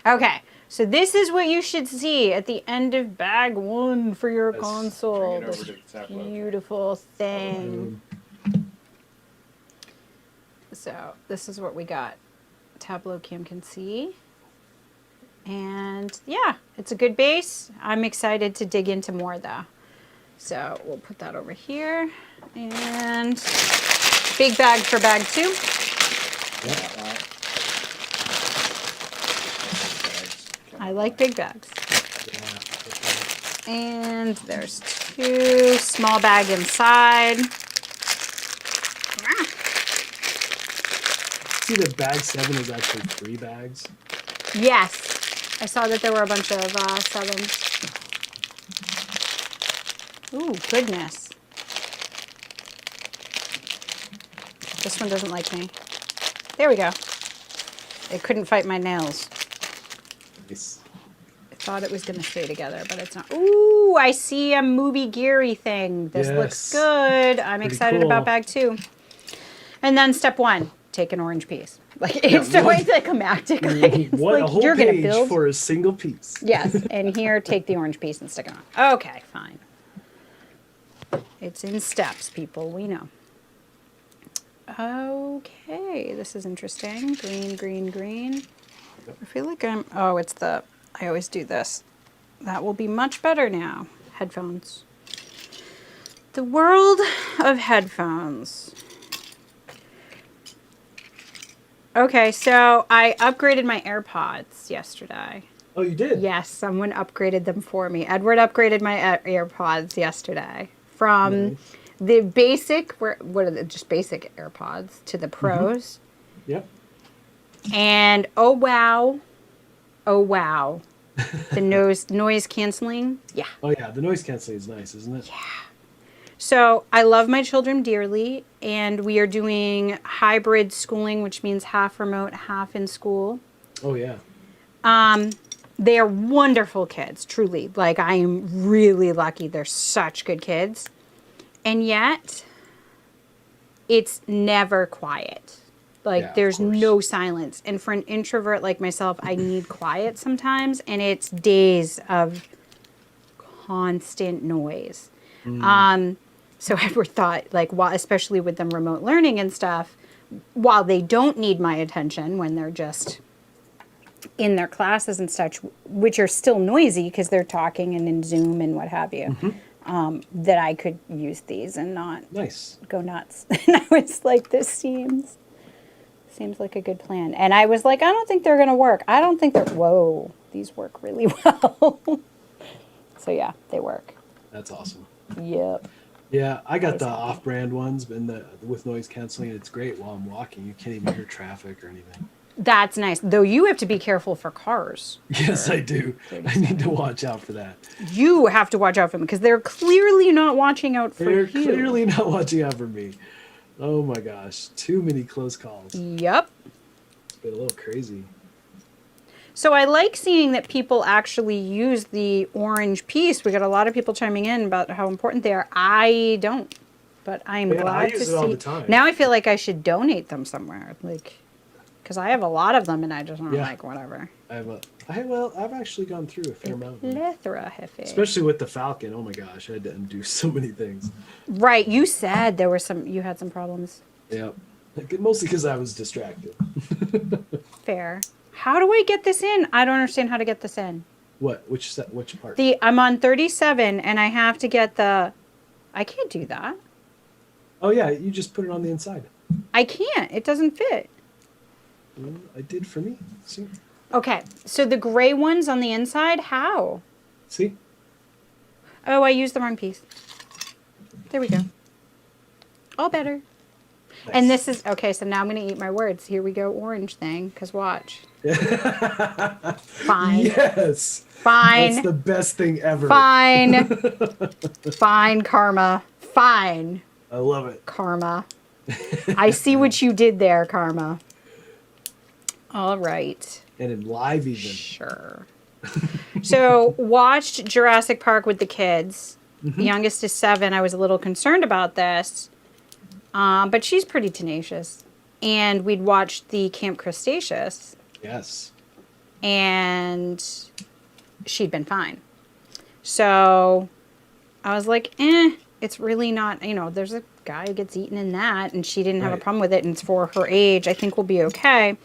Okay, so this is what you should see at the end of bag 1 for your Let's console. bring it over This to the tableau. beautiful thing. So this is what we got. Tableau cam can see. And yeah, it's a good base. I'm excited to dig into more though. So we'll put that over here. And big bag for bag 2. I like big bags. Yeah. And there's 2, small bag inside. See that bag 7 is actually 3 bags. Yes, I saw that there were a bunch of 7s. Ooh, goodness. This one doesn't like me. There we go. It couldn't fight my nails. Nice. I thought it was going to stay together, but it's not. Ooh, I see a movie geary thing. This looks Yes. good. I'm Pretty excited cool. about bag 2. And then step 1, take an orange piece. Like, it's always like climactic. Like, it's What like a whole you're going to page build. for a single piece. Yes, and here, take the orange piece and stick it on. Okay, fine. It's in steps, people. We know. Okay, this is interesting. Green, green, green. I feel like I'm... Oh, it's the... I always do this. That will be much better now. Headphones. The world of headphones. Okay, so I upgraded my AirPods yesterday. Oh, you did? Yes, someone upgraded them for me. Edward upgraded my AirPods yesterday from Nice. the basic, what are they, just basic AirPods to the Pros. Yep. And oh wow, the noise canceling. Yeah. Oh, yeah. The noise canceling is nice, isn't it? So I love my children dearly, and we are doing hybrid schooling, which means half remote, half in school. Oh, yeah. They are wonderful kids, truly. Like, I am really lucky. They're such good kids. And yet, it's never quiet. Like, Yeah, of there's course. no silence. And for an introvert like myself, I need quiet sometimes. And it's days of constant noise. So Edward thought, like, especially with them remote learning and stuff, while they don't need my attention when they're just in their classes and such, which are still noisy because they're talking and in Zoom and what have you, that I could use these and not Nice. go nuts. And I was like, this seems like a good plan. And I was like, I don't think they're going to work. I don't think whoa, these work really well. So yeah, they work. That's awesome. Yep. Yeah, I got the Nice. off-brand ones, and with noise canceling, it's great while I'm walking. You can't even hear traffic or anything. That's nice. Though you have to be careful for cars. Yes, I do. I need to watch out for that. You have to watch out for them because they're clearly not watching out for They're you. clearly not watching out for me. Oh my gosh, too many close calls. Yep. It's been a little crazy. So I like seeing that people actually use the orange piece. We got a lot of people chiming in about how important they are. I don't. But I'm Yeah, I glad to use see. it all the time. Now I feel like I should donate them somewhere, like, because I have a lot of them and I just don't Yeah. like whatever. I've actually gone through a fair amount of them. Plethora, Hefe. Especially with the Falcon. Oh my gosh, I had to undo so many things. Right, you said you had some problems. Yep. Mostly because I was distracted. Fair. How do I get this in? I don't understand how to get this in. What? Which part? I'm on 37 and I have to get I can't do that. Oh yeah, you just put it on the inside. I can't. It doesn't fit. Well, I did for me. See? Okay, so the gray ones on the inside, how? See? Oh, I used the wrong piece. There we go. All better. Nice. And this is, okay, so now I'm going to eat my words. Here we go, orange thing, because watch. Fine. Yes. Fine. That's the best thing ever. Fine. Fine, Karma. Fine, I love it. Karma. I see what you did there, Karma. All right. And in live even. Sure. So, watched Jurassic Park with the kids. The youngest is 7. I was a little concerned about this. But she's pretty tenacious. And we'd watched the Camp Cretaceous. Yes. And she'd been fine. So I was like, it's really not, there's a guy who gets eaten in that. And she didn't have a Right. problem with it. And it's for her age. I think we'll be okay.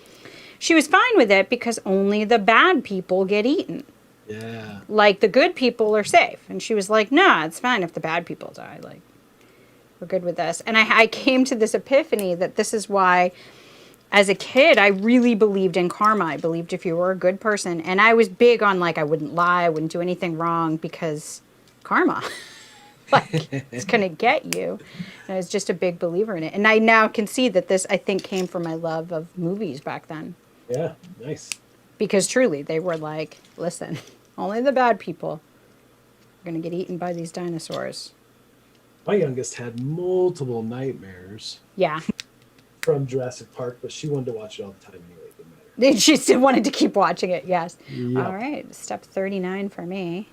She was fine with it because only the bad people get eaten. Yeah. Like, the good people are safe. And she was like, nah, it's fine if the bad people die. Like, we're good with this. And I came to this epiphany that this is why, as a kid, I really believed in karma. I believed if you were a good person. And I was big on, like, I wouldn't lie, I wouldn't do anything wrong because karma. Like, it's going to get you. And I was just a big believer in it. And I now can see that this, I think, came from my love of movies back then. Yeah. Nice. Because truly, they were like, listen, only the bad people are going to get eaten by these dinosaurs. My youngest had multiple nightmares Yeah. from Jurassic Park, but she wanted to watch it all the time anyway. It didn't matter. She still wanted to keep watching it, yes. Yep. All right, step 39 for me.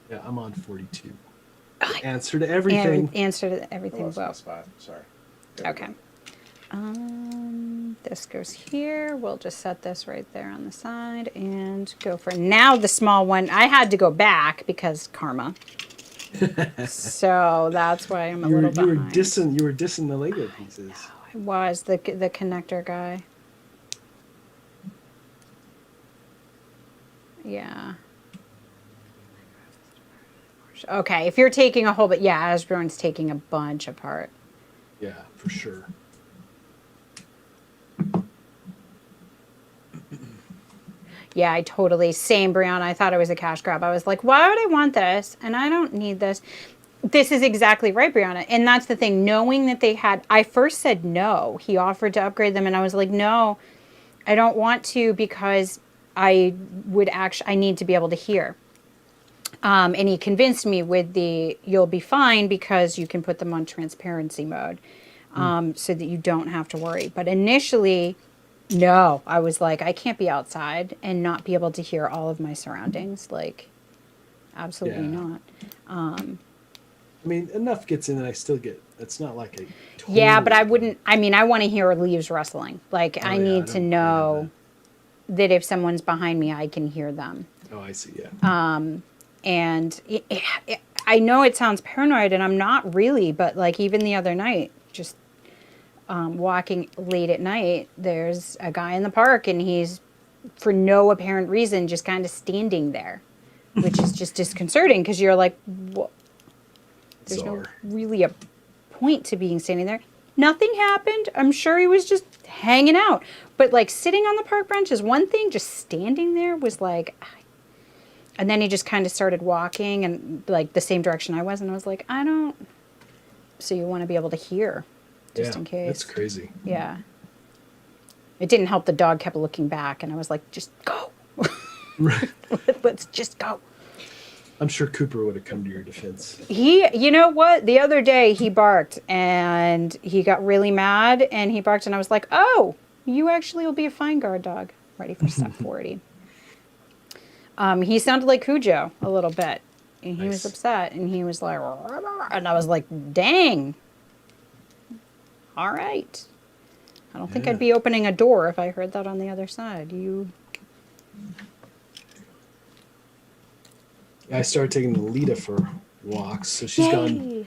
Yeah, I'm on 42. Answer to everything. Answer to everything. Lost my Well, spot. Sorry. There we okay. go. This goes here. We'll just set this right there on the side and go for now the small one. I had to go back because karma. So that's why I'm a You were little behind. dissing the Lego pieces. I was the connector guy. Yeah. Okay, if you're taking a whole, but yeah, Asbjorn's taking a bunch apart. Yeah, for sure. Yeah, I totally, same Brianna. I thought it was a cash grab. I was like, why would I want this? And I don't need this. This is exactly right, Brianna. And that's the thing, knowing that they had, I first said no. He offered to upgrade them and I was like, no, I don't want to because I need to be able to hear. And he convinced me with you'll be fine because you can put them on transparency mode so that you don't have to worry. But initially, no, I was like, I can't be outside and not be able to hear all of my surroundings. Like, absolutely not. I mean, enough gets in that I still get, it's not like a total... Yeah, but I wouldn't, I mean, I want to hear leaves rustling. Like, I need to know that if someone's behind me, I can hear them. Oh, I see, yeah. And I know it sounds paranoid, and I'm not really, but like even the other night, just walking late at night, there's a guy in the park, and he's, for no apparent reason, just kind of standing there, which is just disconcerting because you're like, what? There's no really a point to being standing there. Nothing happened. I'm sure he was just hanging out. But like sitting on the park bench is one thing, just standing there was like... And then he just kind of started walking and like the same direction I was. And I was like, I don't. So you want to be able to hear just in case. That's crazy. Yeah. It didn't help. The dog kept looking back and I was like, just go. Right. Let's just go. I'm sure Cooper would have come to your defense. You know what? The other day he barked and he got really mad and he barked and I was like, oh, you actually will be a fine guard dog. Ready for step 40. He sounded like Cujo a little bit. And he was Nice. upset, and he was like, and I was like, dang. All right. I don't think Yeah. I'd be opening a door if I heard that on the other side. You. I started taking Lita for walks, so she's gone Yay!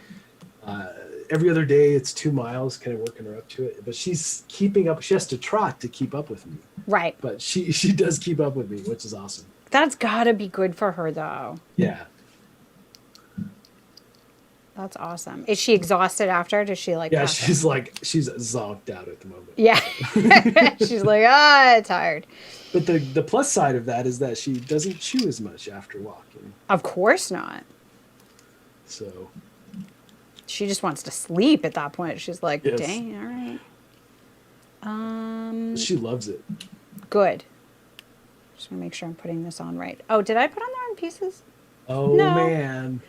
every other day. It's 2 miles, kind of working her up to it. But she's keeping up. She has to trot to keep up with me, Right. but she does keep up with me, which is awesome. That's gotta be good for her, though. Yeah. That's awesome. Is she exhausted after? Does she like? Yeah, pass out? she's zonked out at the moment. Yeah. She's like, ah, tired. But the plus side of that is that she doesn't chew as much after walking. Of course not. So She just wants to sleep at that point. She's like, Yes. dang, all right. she loves it. Good. Just want to make sure I'm putting this on right. Oh, did I put on the wrong pieces? Oh No. man.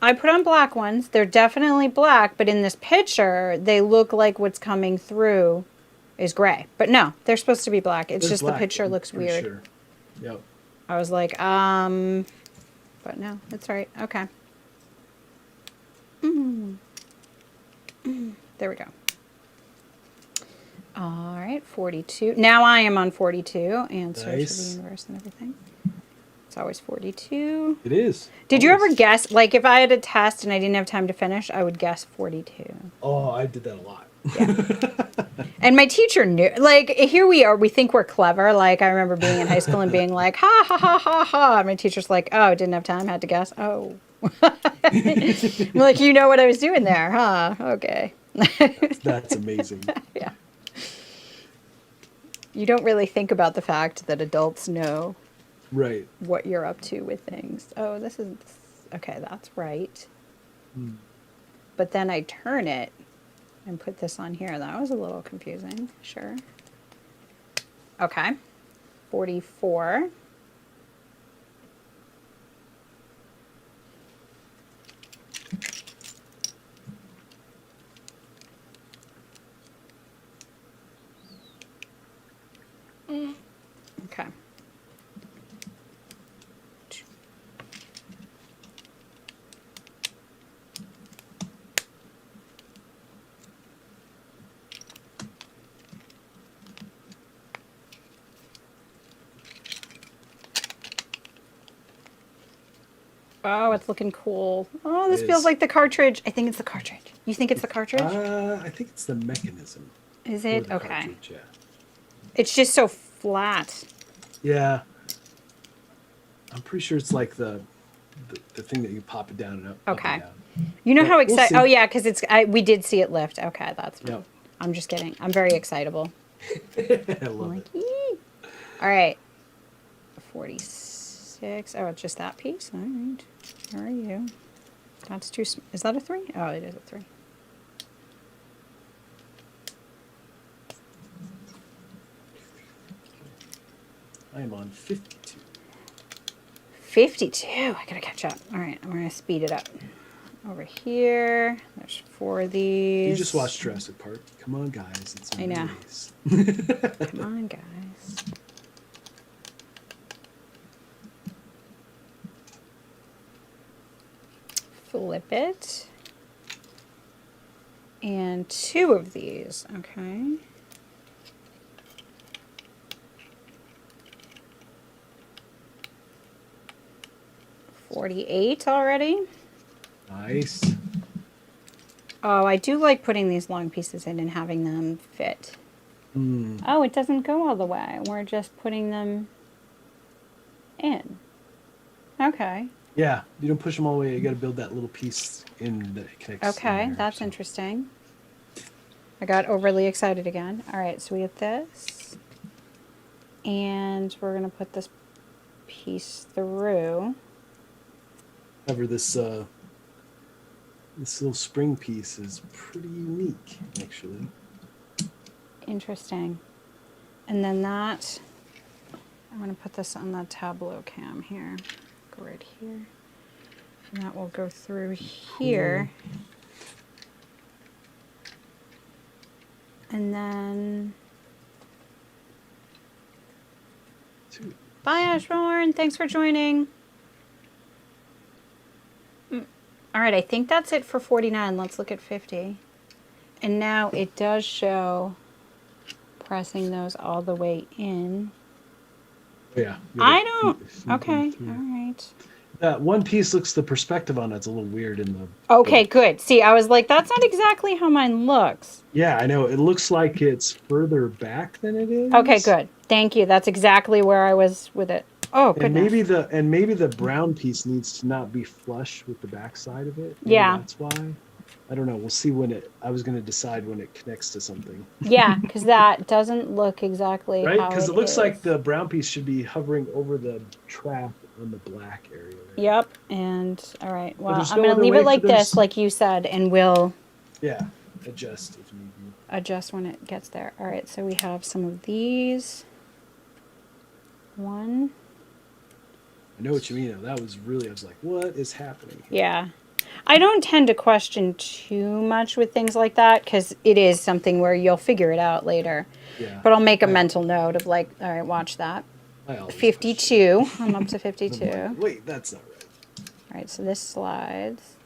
I put on black ones. They're definitely black, but in this picture, they look like what's coming through is gray. But no, they're supposed to be black. It's There's just black, the picture I'm looks pretty weird. Sure. Yep. I was like, but no, it's right. Okay. There we go. All right, 42. Now I am on 42 and search for the Nice. universe and everything. It's always 42. It is. Did you Always. ever guess, like if I had a test and I didn't have time to finish, I would guess 42. Oh, I did that a lot. And my teacher knew, like, here we are, we think we're clever. Like, I remember being in high school and being like, ha, ha, ha, ha, ha. And my teacher's like, oh, didn't have time, had to guess. Oh. I'm like, you know what I was doing there, huh? Okay. That's amazing. Yeah. You don't really think about the fact that adults know Right. what you're up to with things. Oh, this is, okay, that's right. But then I turn it and put this on here. That was a little confusing. Sure. Okay. 44. Okay. Oh, it's looking cool. Oh, this It feels is. like the cartridge. I think it's the cartridge. You think it's the cartridge? I think it's the mechanism. Is for it? the Okay. cartridge, yeah. It's just so flat. Yeah. I'm pretty sure it's like the thing that you pop it down and up. Okay. Up and down. You know But how we'll excited? see. Oh yeah, because we did see it lift. Okay, that's fine. Yep. I'm just kidding. I'm very excitable. I love I'm it. like, "Yee." All right. 46. Oh, it's just that piece. All right. Where are you? That's too. Is that a 3? Oh, it is a 3. I am on 52. 52. I gotta catch up. All right, I'm gonna speed it up. Over here, there's 4 of these. You just watched Jurassic Park. Come on, guys. It's I know. nice. Come on, guys. Flip it. And 2 of these. Okay. $48 already. Nice. Oh, I do like putting these long pieces in and having them fit. Oh, it doesn't go all the way. We're just putting them in. Okay. Yeah, you don't push them all the way. You got to build that little piece in that connects. Okay, in there, that's so. interesting. I got overly excited again. All right, so we have this. And we're going to put this piece through. However, this little spring piece is pretty unique, actually. Interesting. And then that, I'm going to put this on the tableau cam here. Go right here. And that will go through here. And then, Sweet. bye Ashbourne, thanks for joining. All right, I think that's it for 49. Let's look at 50. And now it does show pressing those all the way in. Yeah. I don't. Okay, all right. That one piece looks, the perspective on it's a little weird in the. Okay, good. See, I was like, that's not exactly how mine looks. Yeah, I know. It looks like it's further back than it is. Okay, good. Thank you. That's exactly where I was with it. Oh, goodness. And maybe the brown piece needs to not be flush with the back side of it. Maybe Yeah. that's why. I don't know. We'll see when it. I was going to decide when it connects to something. Yeah, because that doesn't look exactly Right? how Because it it looks is. like the brown piece should be hovering over the trap on the black area. There. Yep. And all right. Well, there's I'm no going to other leave way it for like this- this, like you said, and we'll Yeah. Adjust if need be. adjust when it gets there. All right. So we have some of these. One. I know what you mean. That was really. I was like, what is happening here? Yeah. I don't tend to question too much with things like that because it is something where you'll figure it out later. Yeah. But I'll make a mental note of like, all right, watch that. I always 52. I'm up to question. 52. I'm like, wait, that's not right. All right, so this slides.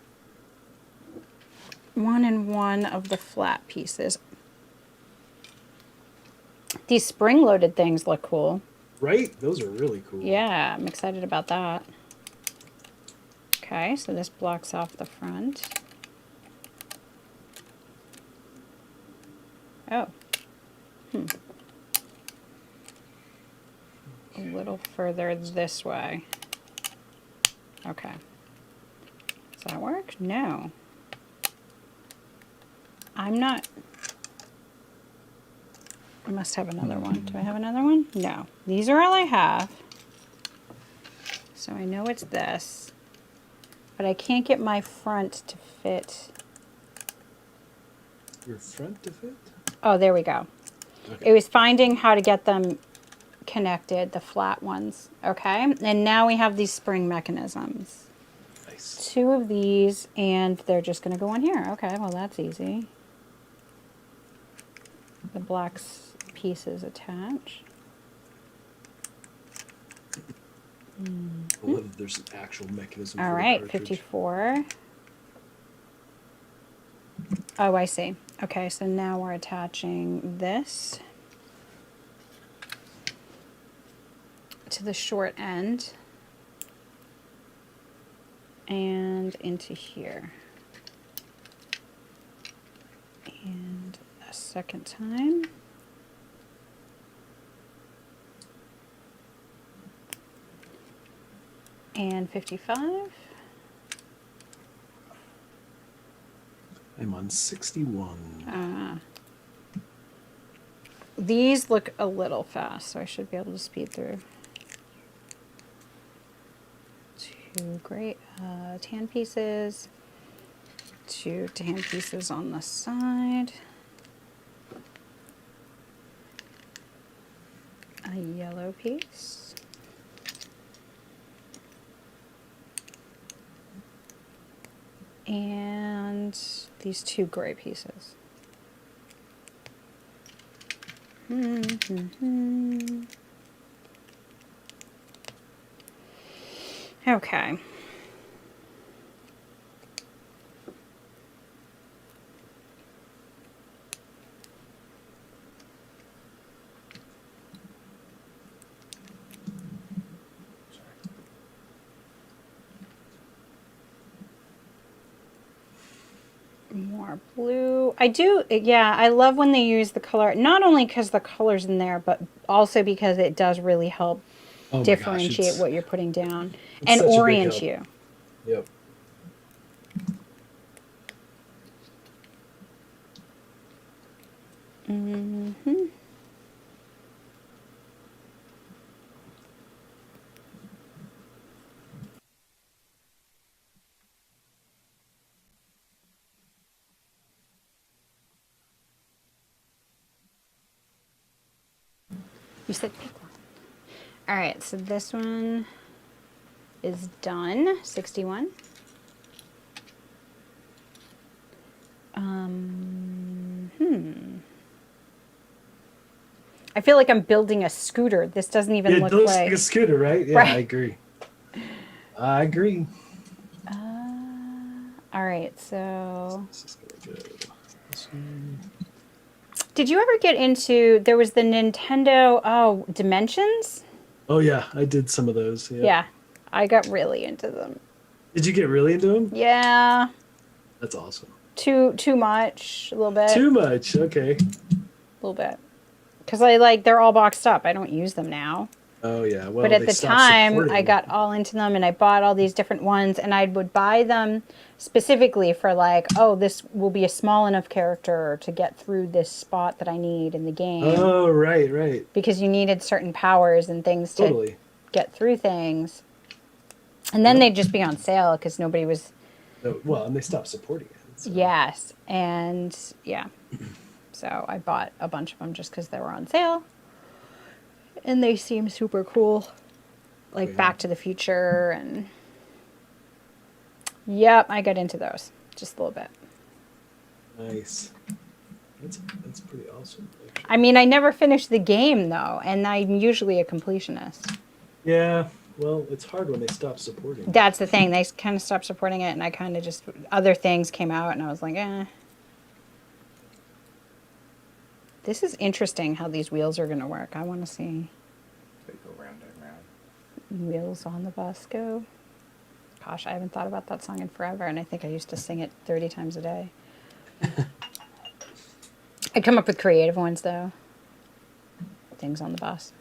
1 and 1 of the flat pieces. These spring-loaded things look cool. Right? Those are really cool. Yeah, I'm excited about that. Okay, so this blocks off the front. Oh. A little further this way. Okay. Does that work? No. I'm not... I must have another one. Do I have another one? No. These are all I have. So I know it's this. But I can't get my front to fit. Your front to fit? Oh, there we go. Okay. It was finding how to get them connected, the flat ones. Okay, and now we have these spring mechanisms. Nice. 2 of these, and they're just going to go on here. Okay, well, that's easy. The black pieces attach. I love that there's an actual mechanism. All for the right, cartridge. 54. Oh, I see. Okay, so now we're attaching this to the short end and into here. And a second time. And 55. I'm on 61. These look a little fast, so I should be able to speed through. 2 great tan pieces. 2 tan pieces on the side. A yellow piece. And these 2 gray pieces. Okay. More blue. I do, yeah, I love when they use the color, not only because the color's in there, but also because it does really help Oh my differentiate gosh, it's- what you're putting down it's and such a big orient help. you. Yep. You said pick one. All right, so this one is done. 61. I feel like I'm building a scooter. This doesn't even It look looks like like a scooter, right? Yeah, Right. I agree. I agree. All right, so This is gonna go. This one. did you ever get into, there was the Nintendo, Dimensions? Oh yeah, I did some of those. Yeah. Yeah, I got really into them. Did you get really into them? Yeah, That's awesome. too much, a little bit, Too much. Okay. a little bit. Because I like, they're all boxed up. I don't use them now. Oh yeah. Well, But at they the stopped time, supporting I them. got all into them and I bought all these different ones and I would buy them specifically for like, oh, this will be a small enough character to get through this spot that I need in the game. Oh right, right. Because you needed certain powers and things to Totally. get through things. And then they'd just be on sale because nobody was. Oh, well, and they stopped supporting it. So. Yes. And yeah. So I bought a bunch of them just because they were on sale. And they seem super cool. Like Oh, yeah. Back to the Future and. Yep, I got into those. Just a little bit. Nice. That's pretty awesome. Actually. I mean, I never finished the game though, and I'm usually a completionist. Yeah. Well, it's hard when they stop supporting. That's the thing. They kind of stopped supporting it, and I kind of just other things came out, and I was like, eh. This is interesting how these wheels are going to work. I want to see They go round and round. wheels on the bus go. Gosh, I haven't thought about that song in forever, and I think I used to sing it 30 times a day. I come up with creative ones though. Things on the bus.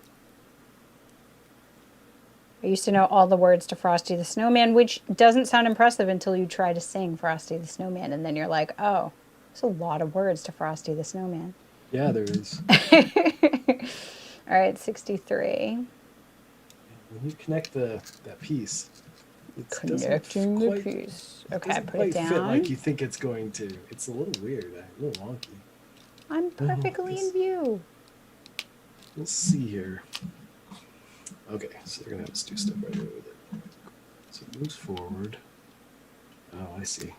I used to know all the words to Frosty the Snowman, which doesn't sound impressive until you try to sing Frosty the Snowman, and then you're like, oh, there's a lot of words to Frosty the Snowman. Yeah, there is. All right, 63. When you connect that piece, it Connecting the piece. Okay, doesn't put quite it down. fit like you think it's going to. It's a little weird, a little wonky. I'm perfectly in view. We'll see here. Okay, so they're gonna have us do stuff right away with it. So it moves forward. Oh, I see.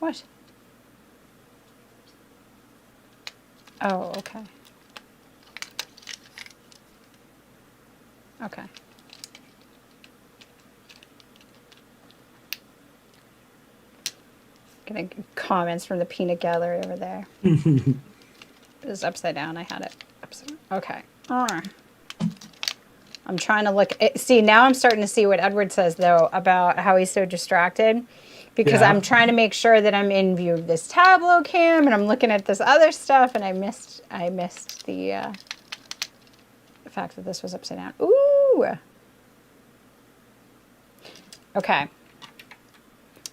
What? Oh, okay. Okay. Getting comments from the peanut gallery over there. It was upside down. I had it upside down. Okay. I'm trying to look. See, now I'm starting to see what Edward says, though, about how he's so distracted. Because Yeah. I'm trying to make sure that I'm in view of this tableau cam, and I'm looking at this other stuff, and I missed the fact that this was upside down. Ooh. Okay.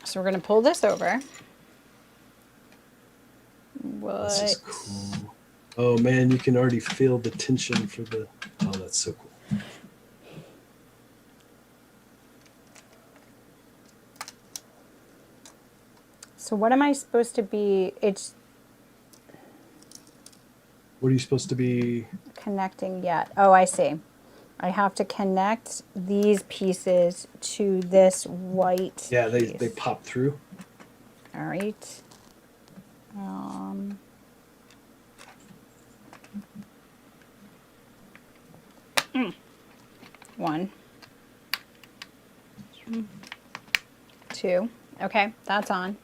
So we're gonna pull this over. What? This is cool. Oh man, you can already feel the tension for the. Oh, that's so cool. So what am I supposed to be? It's What are you supposed to be? connecting yet. Oh, I see. I have to connect these pieces to this white Yeah, they piece. pop through. All right. One. Two. Okay, that's on.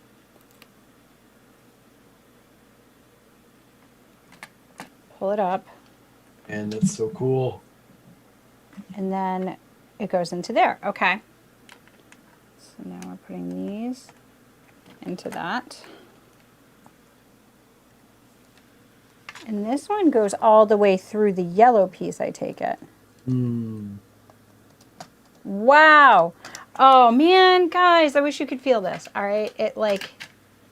Pull it up, And that's so cool. and then it goes into there. Okay. So now we're putting these into that. And this one goes all the way through the yellow piece, I take it. Hmm. Wow. Oh man, guys, I wish you could feel this. All right. It like,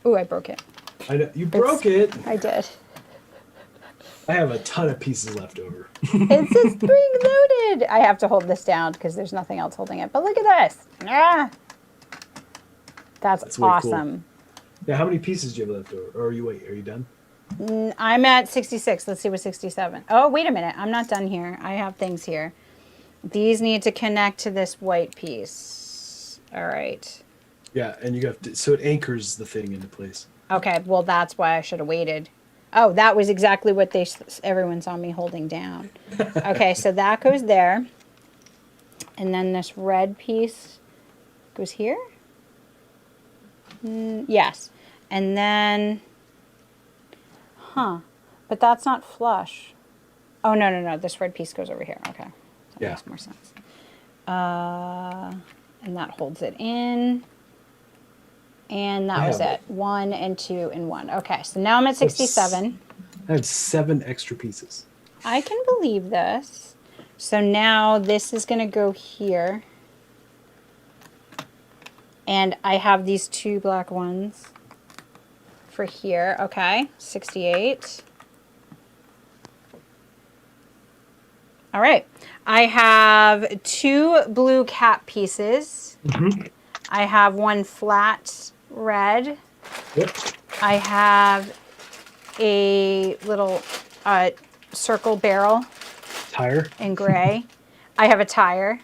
ooh, I broke it. I know you broke it. I did. I have a ton of pieces left over. It says spring loaded. I have to hold this down because there's nothing else holding it. But look at this. Ah. That's way cool. awesome. Yeah, how many pieces do you have left over? Or are you done? I'm at 66. Let's see what 67. Oh, wait a minute. I'm not done here. I have things here. These need to connect to this white piece. All right. Yeah, and you have to, so it anchors the thing into place. Okay, well, that's why I should have waited. Oh, that was exactly what everyone saw me holding down. Okay, so that goes there. And then this red piece goes here. Yes. And then, but that's not flush. Oh, no. This red piece goes over here. Okay. That Yeah. makes more sense. And that holds it in. And that was it. 1 and 2 and 1. Okay, so now I'm at 67. I have 7 extra pieces. I can believe this. So now this is going to go here. And I have these 2 black ones for here. Okay, 68. All right. I have 2 blue cap pieces. I have 1 flat red. Yep. I have a little circle barrel Tire. in gray. I have a tire.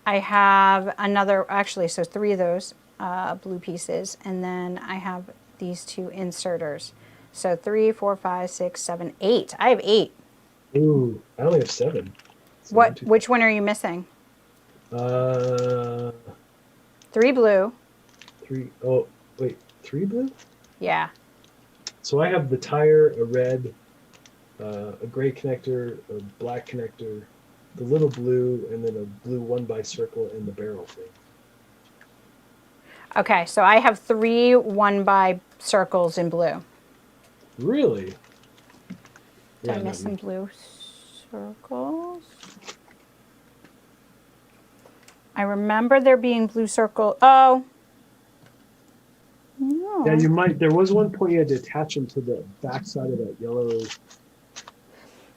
I have another, actually, so 3 of those blue pieces. And then I have these 2 inserters. So 3, 4, 5, 6, 7, 8. I have 8. Ooh, I only have 7. So Which one are you missing? 3 3 blue. 3. Oh, wait, 3 blue? Yeah. So I have the tire, a red, a gray connector, a black connector, the little blue, and then a blue 1x circle in the barrel thing. Okay, so I have 3 1x circles in blue. Really? Did I miss some blue circles? I remember there being blue circle. Oh. No. Yeah, you might. There was one point you had to attach them to the back side of that yellow.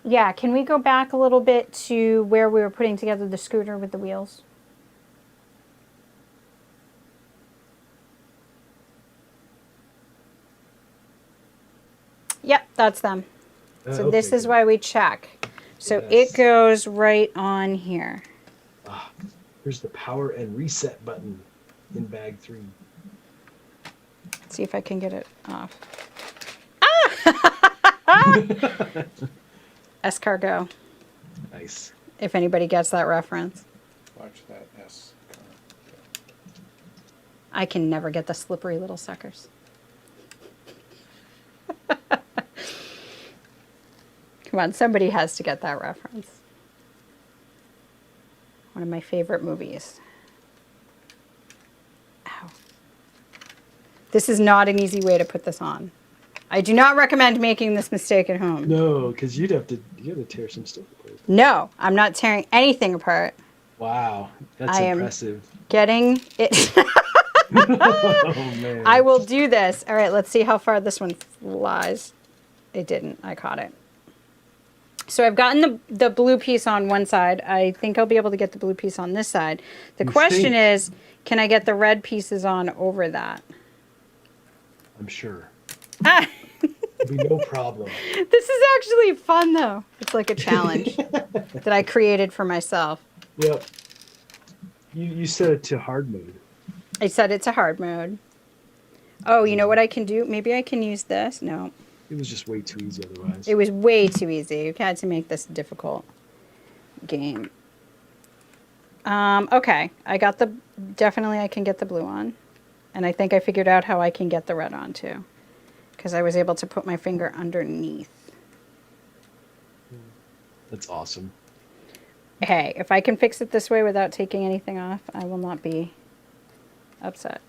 Yeah, can we go back a little bit to where we were putting together the scooter with the wheels? Yep, that's them. So Okay, this is good. why we check. So Yes. it goes right on here. Here's the power and reset button in bag 3. Let's see if I can get it off. Escargot, Nice. if anybody gets that reference. Watch that S. I can never get the slippery little suckers. Come on, somebody has to get that reference. One of my favorite movies. Ow. This is not an easy way to put this on. I do not recommend making this mistake at home. No, because you have to tear some stuff apart. No, I'm not tearing anything apart. Wow, that's I am impressive. Getting it. Oh man. I will do this. All right, let's see how far this one flies. It didn't. I caught it. So I've gotten the blue piece on one side. I think I'll be able to get the blue piece on this side. The question is, can I get the red pieces on over that? I'm sure. Ah, It'll be no problem. this is actually fun, though. It's like a challenge that I created for myself. Yep. You set it to hard mode. I said it's a hard mode. Oh, you know what I can do? Maybe I can use this. No. It was just way too easy otherwise. It was way too easy. You had to make this a difficult game. Okay, I got definitely I can get the blue on. And I think I figured out how I can get the red on too. Because I was able to put my finger underneath. That's awesome. Hey, if I can fix it this way without taking anything off, I will not be upset.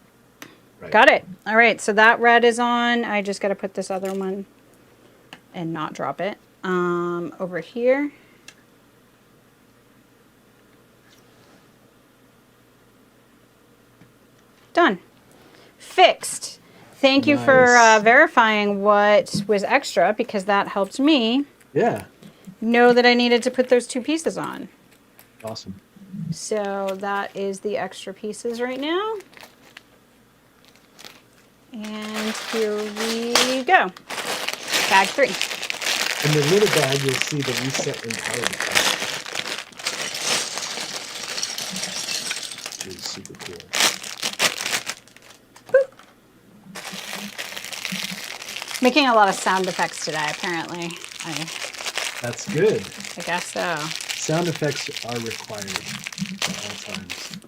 Right. Got it. All right, so that red is on. I just got to put this other one and not drop it. Over here. Done. Fixed. Thank you for Nice. verifying what was extra, because that helped me Yeah. know that I needed to put those 2 pieces on. Awesome. So that is the extra pieces right now. And here we go. Bag 3. In the little bag, you'll see the reset and power button. Which is super cool. Making a lot of sound effects today, apparently. That's good. I guess so. Sound effects are required at all times.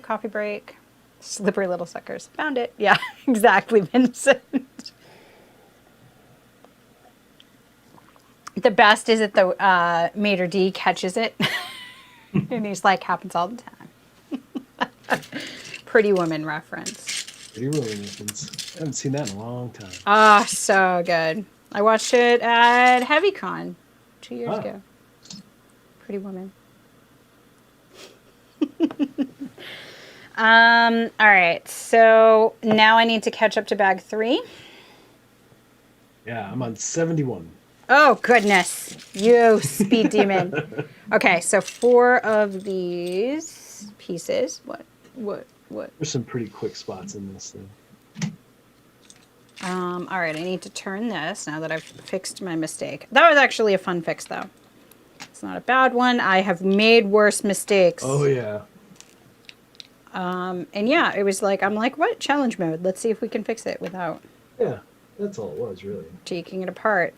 Coffee break. Slippery little suckers. Found it. Yeah, exactly, Vincent. The best is that the Mater D catches it. And he's like, happens all the time. Pretty Woman reference. Pretty Woman reference. I haven't seen that in a long time. Ah, so good. I watched it at HeavyCon 2 years ago. Pretty Woman. All right, so now I need to catch up to bag 3. Yeah, I'm on 71. Oh, goodness. You speed demon. Okay, so 4 of these pieces. What? There's some pretty quick spots in this thing. All right, I need to turn this now that I've fixed my mistake. That was actually a fun fix, though. It's not a bad one. I have made worse mistakes. Oh, yeah. And yeah, it was like, I'm like, what? Challenge mode. Let's see if we can fix it without Yeah, that's all it was, really. taking it apart.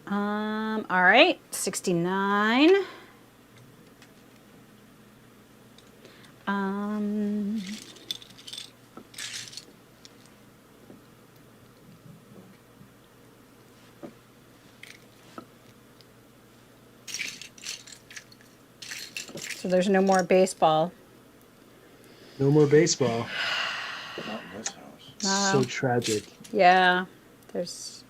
All right, 69. So there's no more baseball. No more baseball. Not in this house. Wow. So tragic. Yeah, there's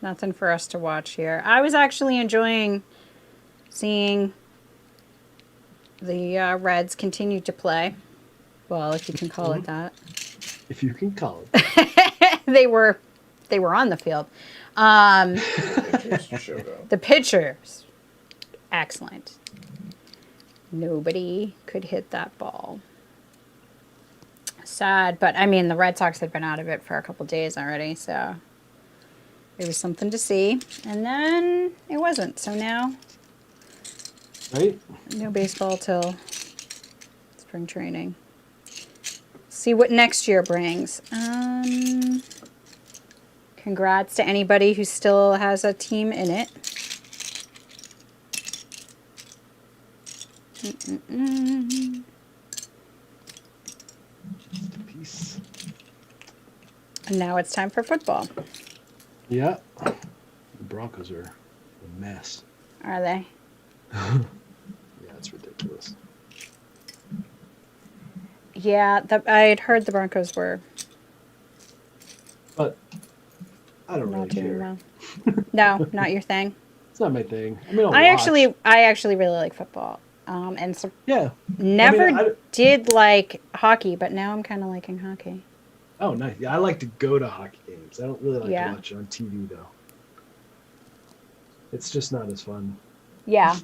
nothing for us to watch here. I was actually enjoying seeing the Reds continue to play. Well, if you can call it that. If you can call it. They were on the field. Pitchers showed up. The pitchers, excellent. Nobody could hit that ball. Sad, but I mean, the Red Sox had been out of it for a couple days already, so it was something to see. And then it wasn't. So now, Right? no baseball till spring training. See what next year brings. Congrats to anybody who still has a team in it. Peace. And now it's time for football. Yeah. The Broncos are a mess. Are they? Yeah, it's ridiculous. Yeah, I had heard the Broncos were But I don't really not doing care. well. No, not your thing. It's not my thing. I mean, I actually really like football. And so Yeah. never I- did like hockey, but now I'm kind of liking hockey. Oh, nice. Yeah, I like to go to hockey games. I don't really like Yeah. to watch it on TV, though. It's just not as fun. Yeah.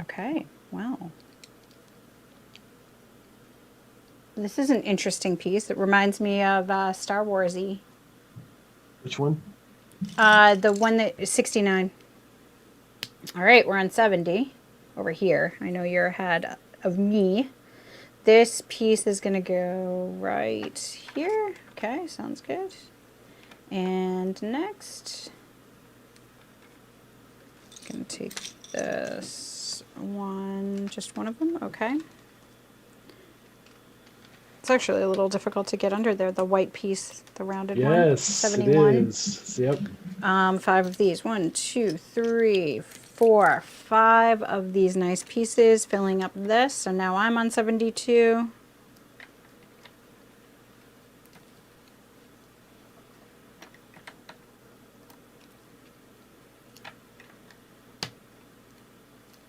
Okay. Wow. This is an interesting piece. It reminds me of Star Wars-y. Which one? The one that is 69. All right, we're on 70 over here. I know you're ahead of me. This piece is going to go right here. Okay, sounds good. And next, I'm going to take this one, just one of them. Okay. It's actually a little difficult to get under there, the white piece, the rounded one. Yes, 71. it is. Yep. 5 of these. 1, 2, 3, 4, 5 of these nice pieces filling up this. So now I'm on 72.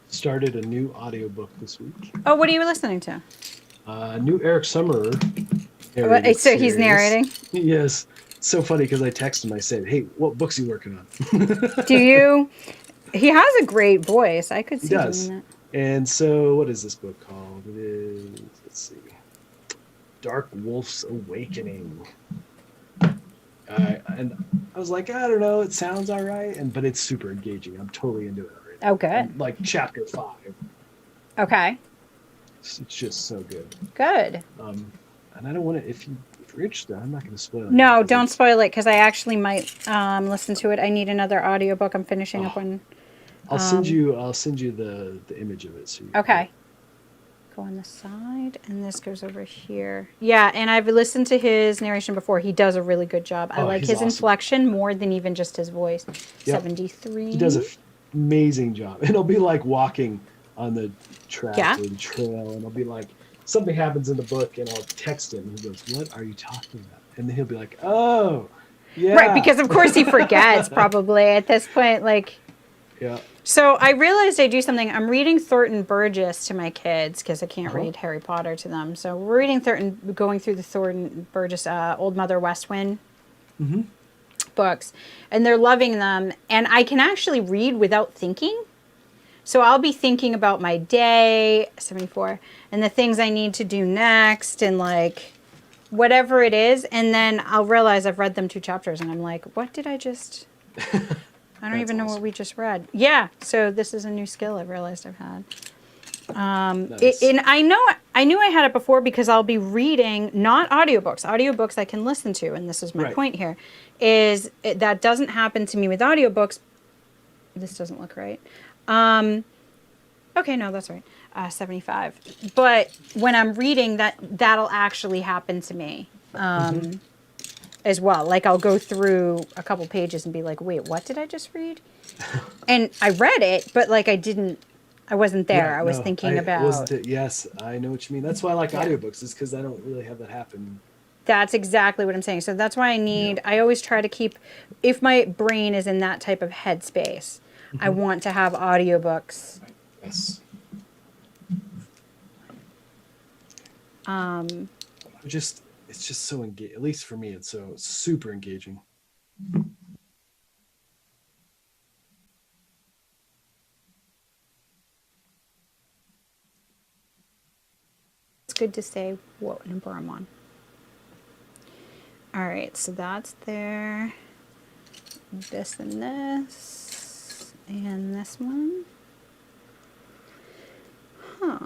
Started a new audiobook this week. Oh, what are you listening to? New Eric Summerer. So narrated he's series. narrating. Yes. It's so funny because I texted him. I said, "Hey, what book's he working on?" Do you? He has a great voice. I could see He does. doing And so, what is this book called? It is, let's see, Dark Wolf's Awakening. And I was like, I don't know, it sounds all right, but it's super engaging. I'm totally into it already. Oh, good. I'm like chapter 5. that. Okay. It's just so good. Good. And I don't want to. If you're interested, I'm not going to spoil it. No, because don't it's- spoil it because I actually might listen to it. I need another audiobook. I'm finishing up Oh. one I'll send you the image of it. So you Okay. Go on the side, and this goes over here. Yeah, and I've listened to his narration before. He does a really good job. I Oh, like he's his awesome. inflection more than even just his voice. Yep. 73. He does an amazing job. And it'll be like walking on the track Yeah. or the trail, and it'll be like something happens in the book, and I'll text him. He goes, "What are you talking about?" And then he'll be like, "Oh, yeah." Right, because of course he forgets probably at this point. Like, yeah. so I realized I do something. I'm reading Thornton Burgess to my kids because I can't read Harry Potter to them. So we're reading Thornton, going through the Thornton Burgess Old Mother West Wind books, and they're loving them. And I can actually read without thinking. So I'll be thinking about my day, 74, and the things I need to do next, and like whatever it is. And then I'll realize I've read them 2 chapters, and I'm like, what did I just... I don't even know what we just read. Yeah, so this is a new skill I've realized I've had. Nice. And I knew I had it before because I'll be reading, not audiobooks. Audiobooks I can listen to, and this is my Right. point here, is that doesn't happen to me with audiobooks. This doesn't look right. Okay, no, that's right. 75. But when I'm reading, that'll actually happen to me. As well. Like I'll go through a couple pages and be like, wait, what did I just read? And I read it, but like I wasn't there. Yeah, I was no, thinking about... wasn't it? Yes, I know what you mean. That's why I like audiobooks, is because I don't really have that happen. That's exactly what I'm saying. So that's why I always try to keep, if my brain is in that type of headspace, I want to have audiobooks. Yes. It's just so engaging. At least for me, it's so super engaging. It's good to say what number I'm on. All right, so that's there. This and this. And this one. Huh.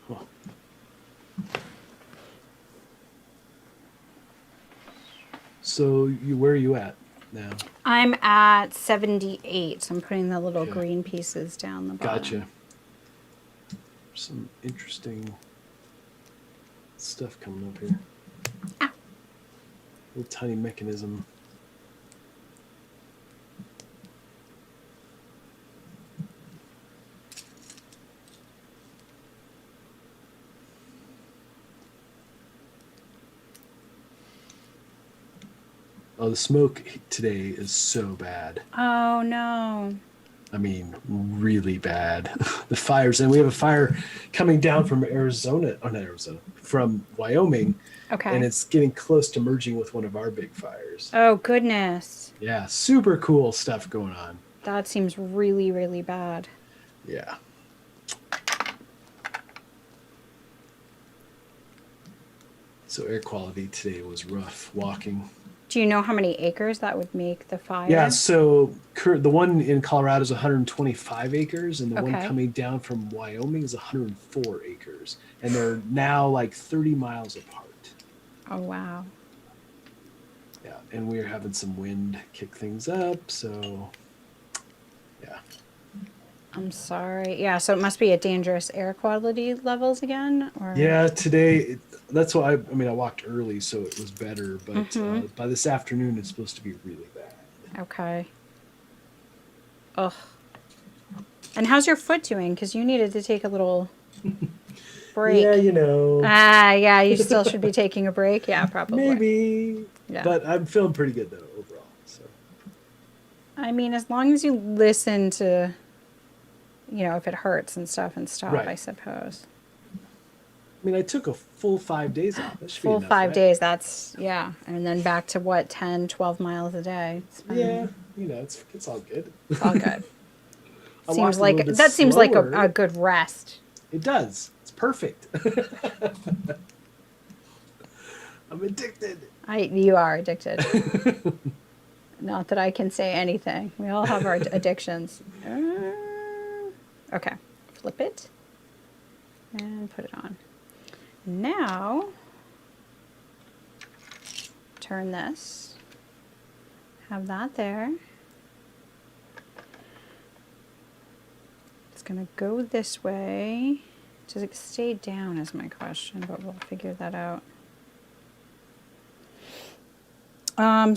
Huh. So where are you at now? I'm at 78, so I'm putting the little Okay. green pieces down the bottom. Gotcha. Some interesting stuff coming up here. Ah. Little tiny mechanism. Oh, the smoke today is so bad. Oh no. I mean, really bad. The fires, and we have a fire coming down from Arizona, oh, not Arizona, from Wyoming, Okay. and it's getting close to merging with one of our big fires. Oh goodness. Yeah, super cool stuff going on. That seems really, really bad. Yeah. So air quality today was rough walking. Do you know how many acres that would make the fire? Yeah, so the one in Colorado is 125 acres, and the one Okay. coming down from Wyoming is 104 acres. And they're now like 30 miles apart. Oh wow. Yeah, and we're having some wind kick things up, so yeah. I'm sorry. Yeah, so it must be at dangerous air quality levels again, or... Yeah, today, that's why I walked early, so it was better, but by this afternoon, it's supposed to be really bad. Okay. Ugh. And how's your foot doing? Because you needed to take a little break. Yeah, you know. Yeah, you still should be taking a break. Yeah, probably. Maybe. Yeah. But I'm feeling pretty good, though, overall. So. I mean, as long as you listen to, if it hurts and stuff and stop, Right. I suppose. I took a full 5 days off. That should be Full enough, 5 right? days, that's, yeah. And then back to what, 10, 12 miles a day. It's fine. Yeah, it's all good. It's all good. I Seems walked a like little bit that seems like slower. a good rest. It does. It's perfect. I'm addicted. You are addicted. Not that I can say anything. We all have our addictions. Okay, flip it and put it on. Now, turn this. Have that there. It's gonna go this way. Does it stay down is my question, but we'll figure that out.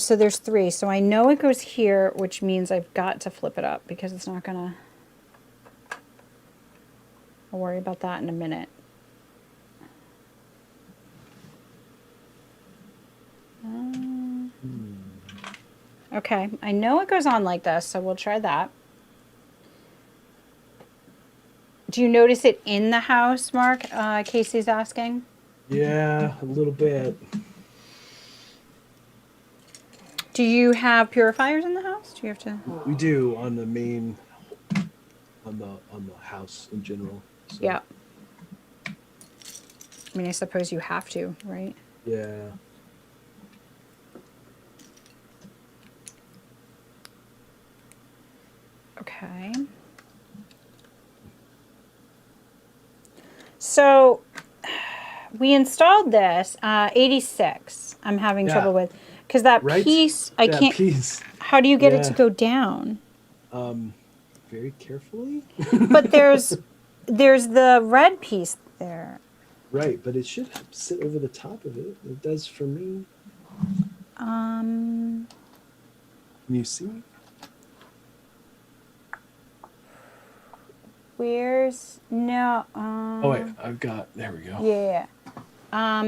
So there's 3. So I know it goes here, which means I've got to flip it up because it's not gonna. I'll worry about that in a minute. Okay, I know it goes on like this, so we'll try that. Do you notice it in the house, Mark? Casey's asking. Yeah, a little bit. Do you have purifiers in the house? Do you have to? We do on the main, on the house in general. So, Yeah. I mean, I suppose you have to, right? Yeah. Okay. So we installed this 86. I'm having Yeah. trouble with because that Right? piece I That can't. piece. How do you get it to Yeah. go down? Very carefully. But there's the red piece there. Right, but it should sit over the top of it. It does for me. Um. Can you see? Where's no? Oh wait, I've got. There we go. Yeah. All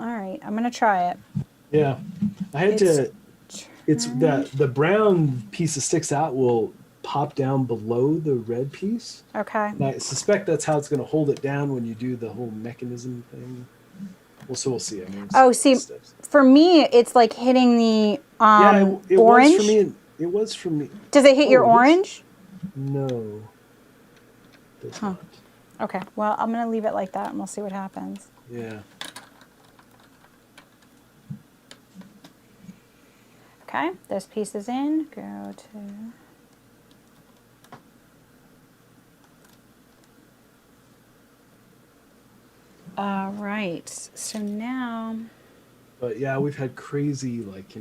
right. I'm gonna try it. Yeah, I had to. It's the brown piece that sticks out will pop down below the red piece. Okay. And I suspect that's how it's going to hold it down when you do the whole mechanism thing. Well, so we'll see. I mean, Oh, see, steps. for me, it's like hitting the Yeah, it orange. was for me. It was for me. Does it hit your it is? orange? No. Does not. Okay. Well, I'm gonna leave it like that, and we'll see what happens. Yeah. Okay. This piece is in. Go to. All right. So now. But yeah, we've had crazy, like,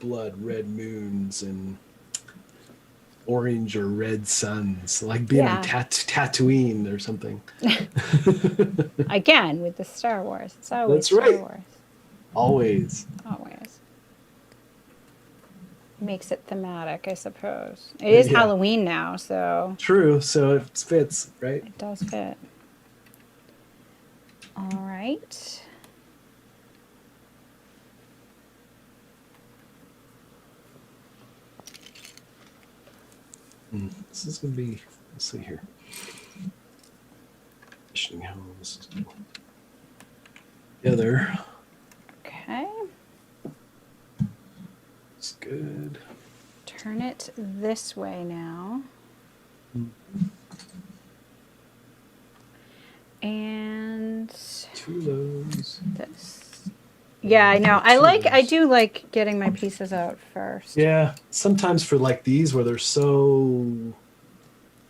blood red moons and orange or red suns, like being on Tatooine or something. Again, with the Star Wars. It's always That's right. Star Wars. Always. Always. Makes it thematic, I suppose. It is Yeah. Halloween now, so True, so it fits, right? it does fit. All right. This is going to be, let's see here. Showing how this is going together. Okay. It's good. Turn it this way now. And Two of those. this. Yeah, I know. I do like getting my pieces out first. Yeah, sometimes for like these where they're so,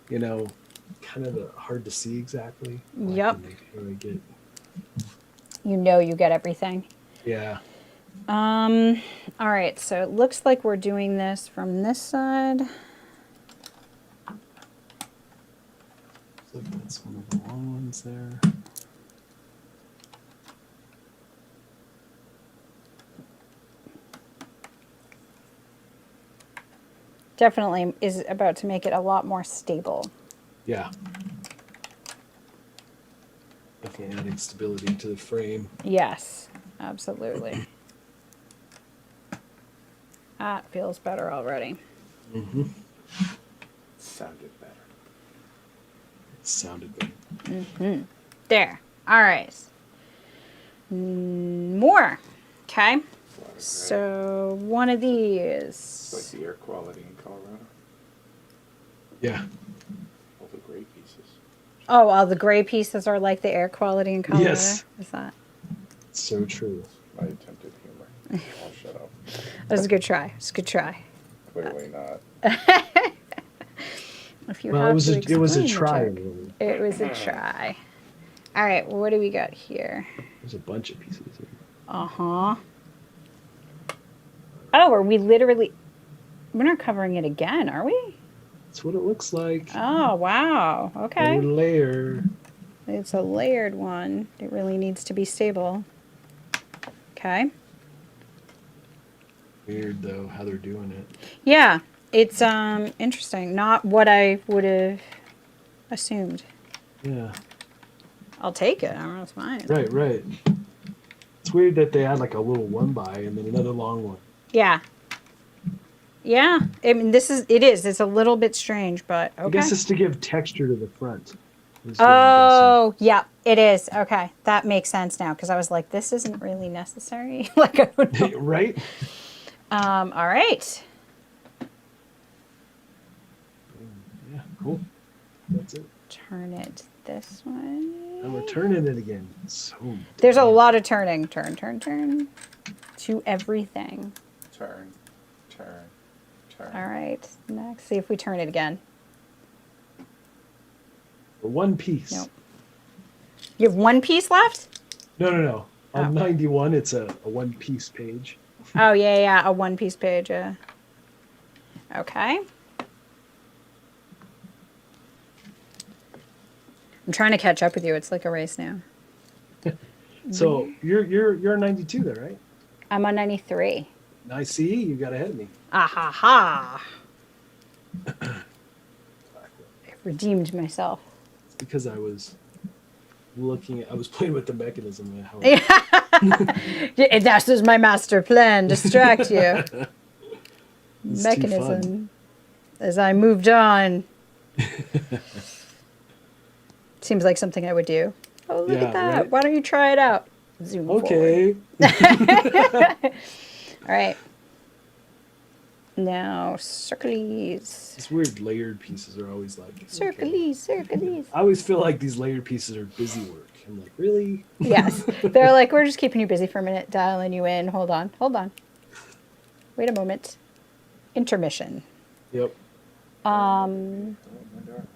kind of hard to see exactly. Yep. Really get. You get everything. Yeah. All right, so it looks like we're doing this from this side. So that's one of the long ones there. Definitely is about to make it a lot more stable. Yeah. Definitely adding stability to the frame. Yes, absolutely. That feels better already. Mm-hmm. Sounded better. It sounded good. There. All right. More. Okay. So one of It's like these. the air quality in Colorado. Yeah. All the gray pieces. Oh, all the gray pieces are like the air quality in Colorado? Yes. Is that? So true. My attempted humor. I'll shut up. That was a good try. It's a good try. Clearly not. If you Well, have it was to it was a explain the try. joke. It was a try. All right, what do we got here? There's a bunch of pieces. Here. Uh-huh. Oh, are we literally... We're not covering it again, are we? That's what it looks like. Oh, wow. Okay. Another layer. It's a layered one. It really needs to be stable. Okay. Weird though how they're doing it. Yeah, it's interesting. Not what I would have assumed. Yeah. I'll take it. I don't know, it's fine. Right, right. It's weird that they had like a little one by and then another long one. Yeah. Yeah. I mean, it's a little bit strange, but okay. I guess it's to give texture to the front. Is what I'm Oh, yeah, it is. Okay, that makes sense now because I was like, this isn't really necessary. Like, I don't know. guessing. Right? All right. Yeah, cool. That's it. Turn it this way. And we're turning it again. So There's a lot of turning. Turn, turn, turn. To everything. Turn. All right, next. See if we turn it again. for one piece. Nope. You have one piece left? No. On Oh. 91, it's a one-piece page. Oh, yeah, a one-piece page. Okay. I'm trying to catch up with you. It's like a race now. So you're 92 there, right? I'm on 93. I see you got ahead of me. Ah ha ha. I redeemed myself. It's because I was playing with the mechanism and how Yeah, this is my master plan. Distract you. It's too Mechanism. As I moved on. Seems like something I would do. Oh, look Yeah, at that. right? Why don't you try it out? Zoom forward. Okay. All right. Now, circles. These weird layered pieces are always like okay. Circles. I always feel like these layered pieces are busy work. I'm like, really? Yes. They're like, we're just keeping you busy for a minute, dialing you in. Hold on. Wait a moment. Intermission. Yep. Oh, my darling.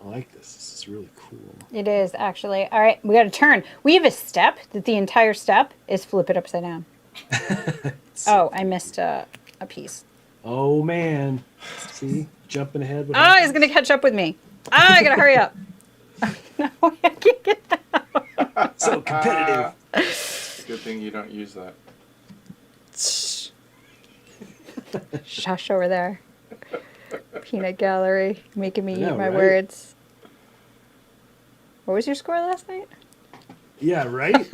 I like this. This is really cool. It is, actually. All right, we got to turn. We have a step that the entire step is flip it upside down. Oh, I missed a piece. Oh man. See? Jumping ahead. Oh, he's going to catch up with me. Oh, I got to hurry up. No, I can't get that. So competitive. Good thing you don't use that. Shush over there. Peanut gallery, making me I know, eat my right? words. What was your score last night? Yeah, right?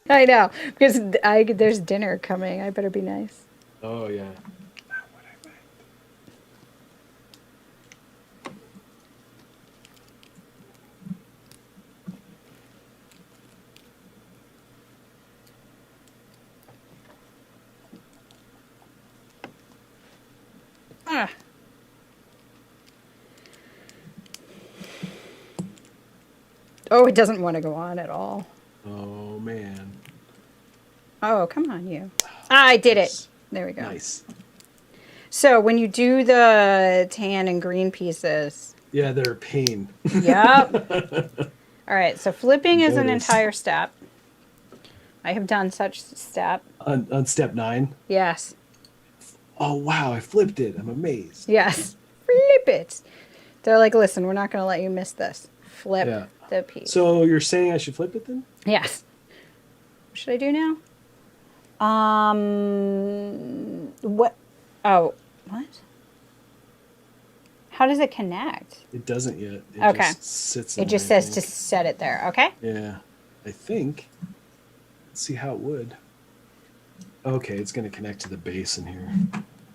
I know, because there's dinner coming. I better be nice. Oh yeah. Not what I meant. Ah. Oh, it doesn't want to go on at all. Oh man. Oh, come on, you. Ah, I did it. There we go. Nice. So when you do the tan and green pieces, Yeah, they're a pain. yep. All right, so flipping is an Notice. entire step. I have done such step. On step 9. Yes. Oh wow, I flipped it. I'm amazed. Yes. Flip it. They're like, listen, we're not going to let you miss this. Flip Yeah. the piece. So you're saying I should flip it then? Yes. What should I do now? What? Oh, what? How does it connect? It doesn't yet. It Okay. just sits It in just there, I says to think. set it there. Okay. Yeah. I think. Let's see how it would. Okay, it's going to connect to the base in here.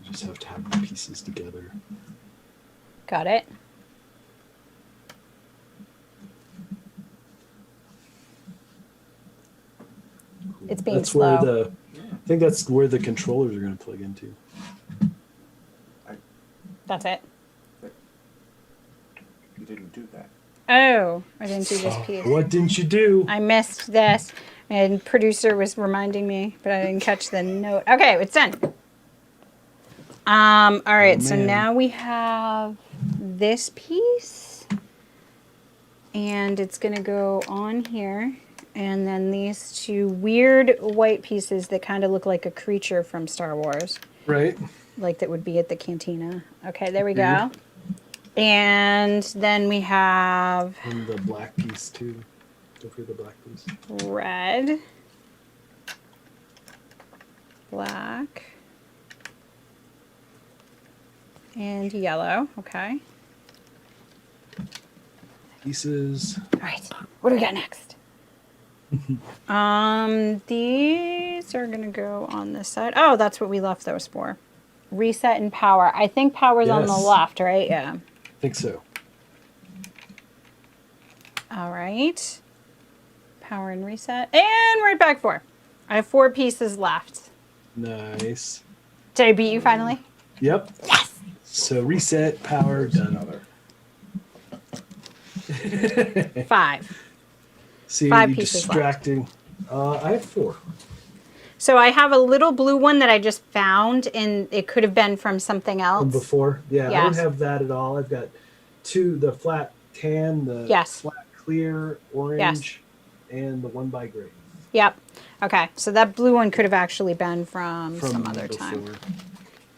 You just have to have the pieces together. Got it. It's being That's slow. where I think that's where the controllers are going to plug into. That's it. You didn't do that. Oh, I didn't do this piece. What didn't you do? I missed this, and producer was reminding me, but I didn't catch the note. Okay, it's done. All right, so man. now we have this piece, and it's gonna go on here, and then these two weird white pieces that kind of look like a creature from Star Wars, Right. like that would be at the cantina. Okay, there we go. And then we have And the black piece too. Don't forget the black piece. red, black, and yellow. Okay. Pieces. All right. What do we got next? These are gonna go on this side. Oh, that's what we left those for. Reset and power. I think power's on the Yes. left, right? Yeah. I think so. All right. Power and reset. And right back 4. I have 4 pieces left. Nice. Did I beat you finally? Yep. Yes. So reset, power, done. Another. 5. See, 5 you're pieces distracting. I have 4. So I have a little blue one that I just found, and it could have been from something else. From before? Yeah, I Yes. don't have that at all. I've got 2, the flat tan, the Yes. flat clear orange, and the 1 by gray. Yep. Okay. So that blue one could have actually been from some other before. time.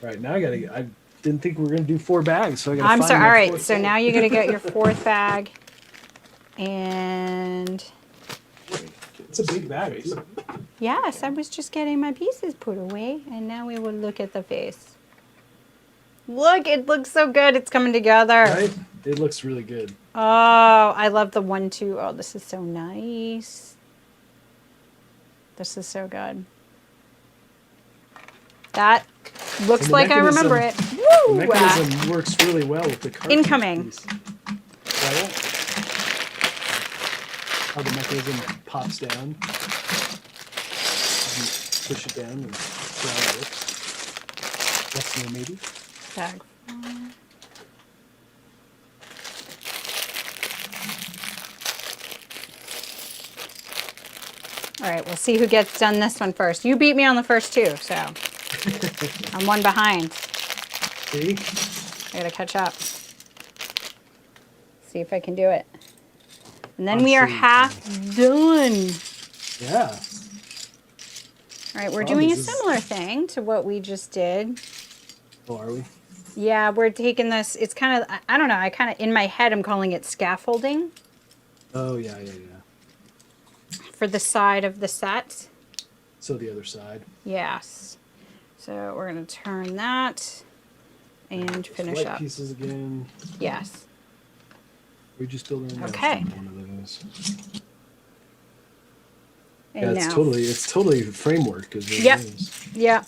All right, now I didn't think we were going to do 4 bags, so I got to I'm find sorry. my All right. 4th So bag. now you're going to get your 4th bag. And It's a big bag, too. yes, I was just getting my pieces put away. And now we will look at the face. Look, it looks so good. It's coming together. Right? It looks really good. Oh, I love the 1, 2. Oh, this is so nice. This is so good. That looks And the like I remember it. mechanism- Woo! The mechanism works really well with the cartridge Incoming. piece. Right? How the mechanism pops down. You push it down and slide it. That's new, maybe. Bag. All right, we'll see who gets done this one first. You beat me on the first 2, so I'm 1 behind. See? I gotta catch up. See if I can do it. And then I'm we are sure you half done. Yeah. All right, we're Oh, doing a this is- similar thing to what we just did. Oh, are we? Yeah, we're taking this, it's kind of, I don't know, I kind of, in my head, I'm calling it scaffolding Oh, yeah. for the side of the set. So the other side. Yes. So we're going to turn that and finish White up. pieces again. Yes. We just built our Okay. one of those. And Yeah, now. it's totally framework. Is what Yep. it is. Yep.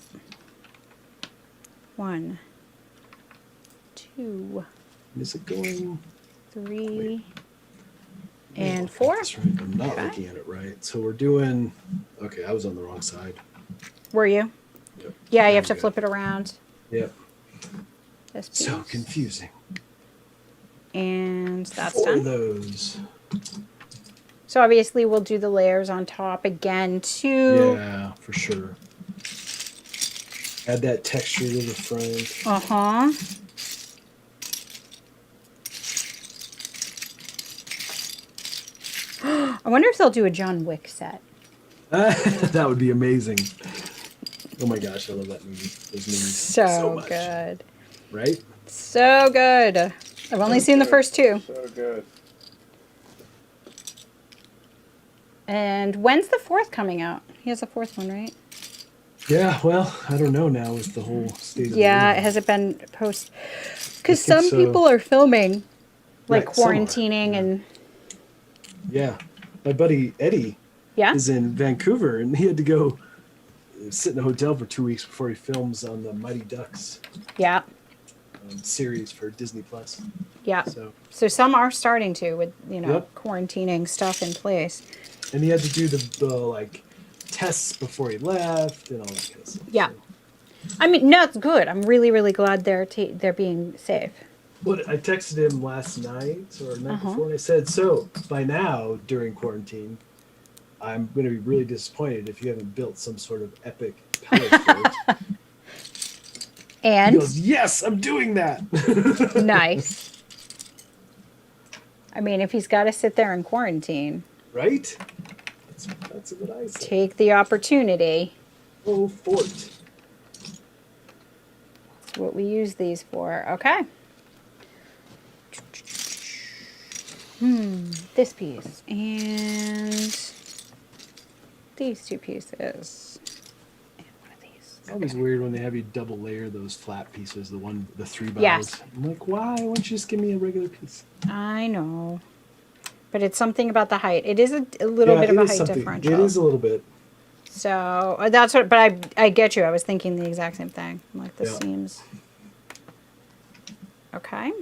1, 2, Is it going? 3, Let me and look at 4. this right. I'm not Okay. looking at it right. So we're doing. Okay, I was on the wrong side. Were you? Yep. Yeah, you have to Good. flip it around. Yep. This piece. So confusing. And that's 4 of done. those. So obviously we'll do the layers on top again too. Yeah, for sure. Add that texture to the front. Uh-huh. I wonder if they'll do a John Wick set. That would be amazing. Oh my gosh, I love that movie. Those movies So much. good. Right? So good. I've only seen the first 2. So good. And when's the 4th coming out? He has a 4th one, right? Yeah, well, I don't know now with the whole state of the Yeah, world. has it been post? Because I think some so. people are filming, like Right, some are, quarantining yeah. and Yeah. My buddy Eddie Yeah. is in Vancouver, and he had to go sit in a hotel for 2 weeks before he films on the Mighty Ducks Yeah. series for Disney Plus. Yeah. So, So some are starting to with, Yep. quarantining stuff in place. and he had to do the like tests before he left and all that kind of stuff. Yeah. So. I mean, no, it's good. I'm really, really glad they're being safe. Well, I texted him last night or night Uh-huh. before, and I said, "So by now, during quarantine, I'm going to be really disappointed if you haven't built some sort of epic pellet fort." He And goes, "Yes, I'm doing that." nice. I mean, if he's got to sit there in quarantine, Right? That's what I said. take the opportunity. Oh, fort. That's what we use these for. Okay. This piece and these two pieces. And one of these. It's always Okay. weird when they have you double layer those flat pieces, the 3 bows. Yes. I'm like, why? Why don't you just give me a regular piece? I know. But it's something about the height. It is a little bit of a height differential. It is a little bit. So that's what, but I get you. I was thinking the exact same thing. I'm like, this Yeah. seems okay.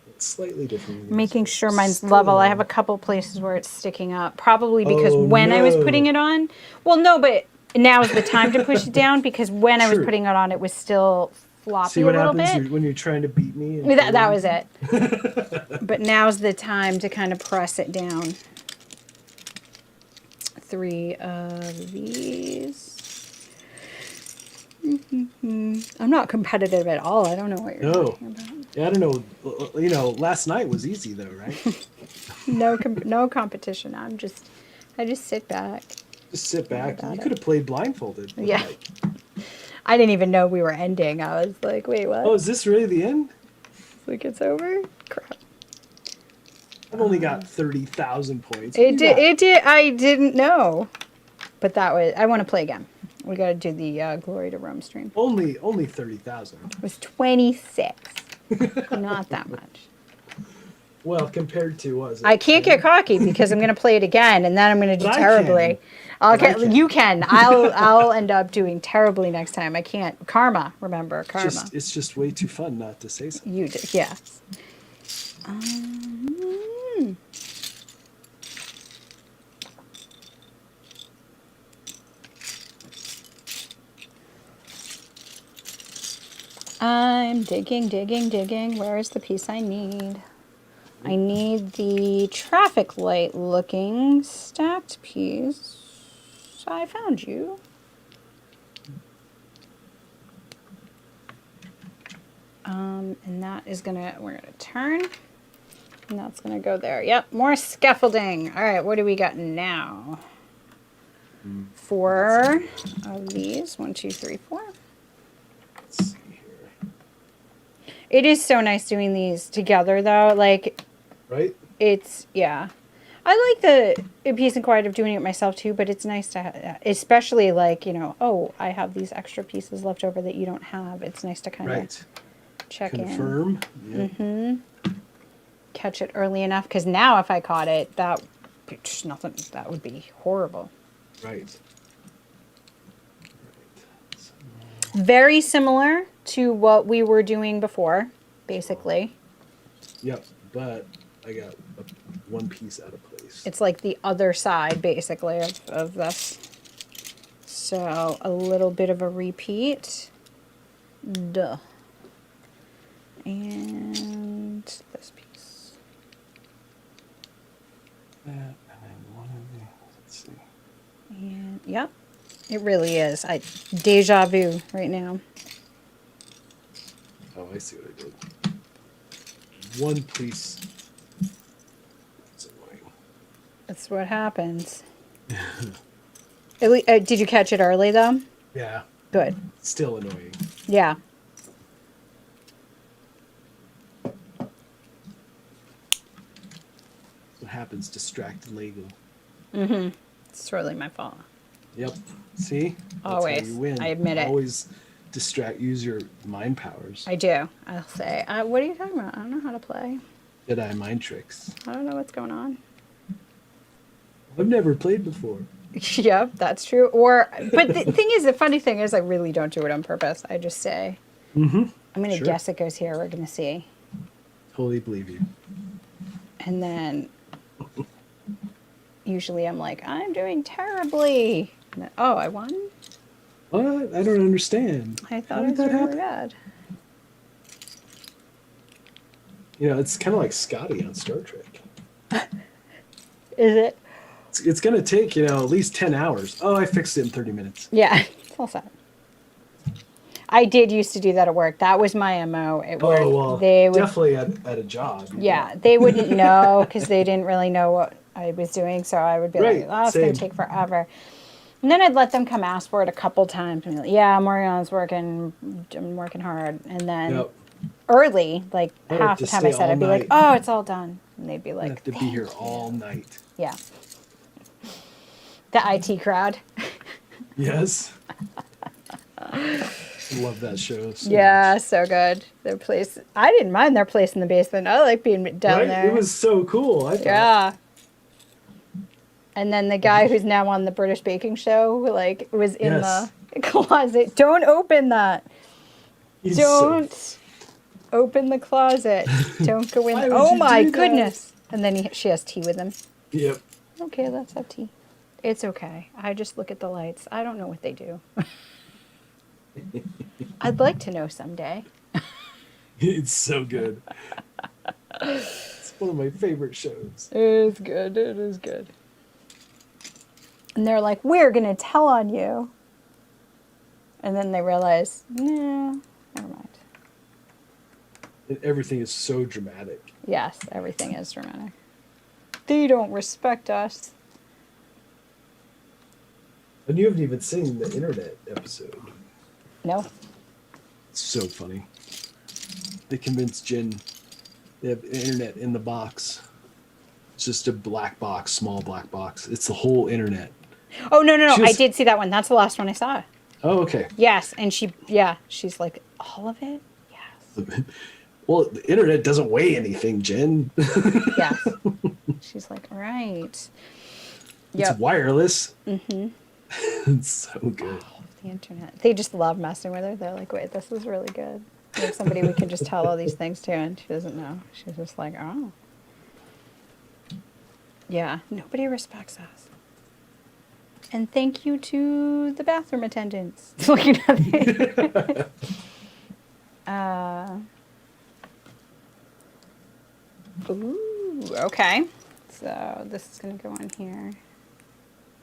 It's slightly different. Making sure mine's Still level. I low. have a couple places where it's sticking up. Probably because Oh, when I was no. putting it on, well, no, but now is the time to push it down because when I was True. putting it on, it was still floppy See what a little happens bit. when you're trying to beat me? and That kill me? was it. But now's the time to kind of press it down. 3 of these. I'm not competitive at all. I don't know what you're No. talking about. Yeah, I don't know. You know, last night was easy though, right? No competition. I just sit back. Just sit back. about You it. could have played blindfolded. with Yeah. Mike. I didn't even know we were ending. I was like, wait, what? Oh, is this really the end? Like it's over? Crap. I've only got 30,000 points. It did. I didn't know. But I want to play again. We got to do the Glory to Rome stream. Only 30,000. It was 26. Not that much. Well, compared to what was it? I can't get cocky because I'm going to play it again and then I'm going to do But I terribly. But I can. You can. I'll end up doing terribly next time. I can't. Karma, remember karma. It's just way too fun not to say something. You did, yes. I'm digging. Where is the piece I need? I need the traffic light looking stacked piece. I found you. And that is we're gonna turn. And that's gonna go there. Yep, more scaffolding. All right, what do we got now? 4 of these. 1, 2, 3, 4. Let's see here. It is so nice doing these together, though. Like, Right? yeah. I like the peace and quiet of doing it myself, too, but it's nice to have, especially like, oh, I have these extra pieces left over that you don't have. It's nice to kind of Right. check in. Confirm. Yeah. Catch it early enough, because now if I caught it, that would be horrible. Right. Very similar to what we were doing before, basically. Yep. But I got one piece out of place. It's like the other side, basically, of this. So, a little bit of a repeat. Duh. And this piece. That, and then one of the, let's see. And, yep. It really is. Deja vu right now. Oh, I see what I did. One piece. That's annoying. That's what happens. Did you catch it early, though? Yeah. Good. Still annoying. Yeah. What happens? Distracted Lego. It's totally my fault. Yep. See? That's Always. How you win. I admit it. Always use your mind powers. I do. I'll say, what are you talking about? I don't know how to play. Jedi mind tricks. I don't know what's going on. I've never played before. Yep, that's true. But the thing is, the funny thing is, I really don't do it on purpose. I just say, Mm-hmm. I'm going to Sure. guess it goes here. We're going to see. Totally believe you. And then usually I'm like, I'm doing terribly. And then, oh, I won? What? I don't understand. I How thought I did was that really happen? bad. You know, it's kind of like Scotty on Star Trek. Is it? It's going to take, at least 10 hours. Oh, I fixed it in 30 minutes. Yeah, it's all set. I did used to do that at work. That was my MO at work. Oh, well, They would, definitely at a job. yeah, they wouldn't know because they didn't really know what I was doing. So I would be Right, like, oh, it's going to same. take forever. And then I'd let them come ask for it a couple times. And be like, yeah, I'm working on this, I'm working hard. And then Yep. early, like I would half the just time I stay said, all I'd be like, night. oh, it's all done. And they'd be I like, have to be "Thank here you." all night. Yeah. The IT crowd. Yes. Love that show. So Yeah, much. so good. Their place. I didn't mind their place in the basement. I like being down Right? there. It was so cool. I thought. Yeah. And then the guy who's now on the British baking show, like, was in Yes. the closet. Don't open that. He's Don't open the closet. Don't go in. Why would Oh you my do that? goodness. And then she has tea with him. Yep. Okay, let's have tea. It's okay. I just look at the lights. I don't know what they do. I'd like to know someday. It's so good. It's one of my favorite shows. It is good. It is good. And they're like, we're going to tell on you. And then they realize, no, never mind. And everything is so dramatic. Yes, everything is dramatic. They don't respect us. And you haven't even seen the internet episode. No. It's so funny. They convinced Jen they have internet in the box. It's just a black box, small black box. It's the whole internet. Oh, no. She I was- did see that one. That's the last one I saw. Oh, okay. Yes. And she's like, all of it? Yes. Well, the internet doesn't weigh anything, Jen. Yes. She's like, right. It's Yep. wireless. Mm-hmm. It's so good. The internet. They just love messing with her. They're like, wait, this is really good. We have somebody we can just tell all these things to, and she doesn't know. She's just like, oh. Yeah, nobody respects us. And thank you to the bathroom attendants. Looking at me. Ooh, okay. So this is going to go on here.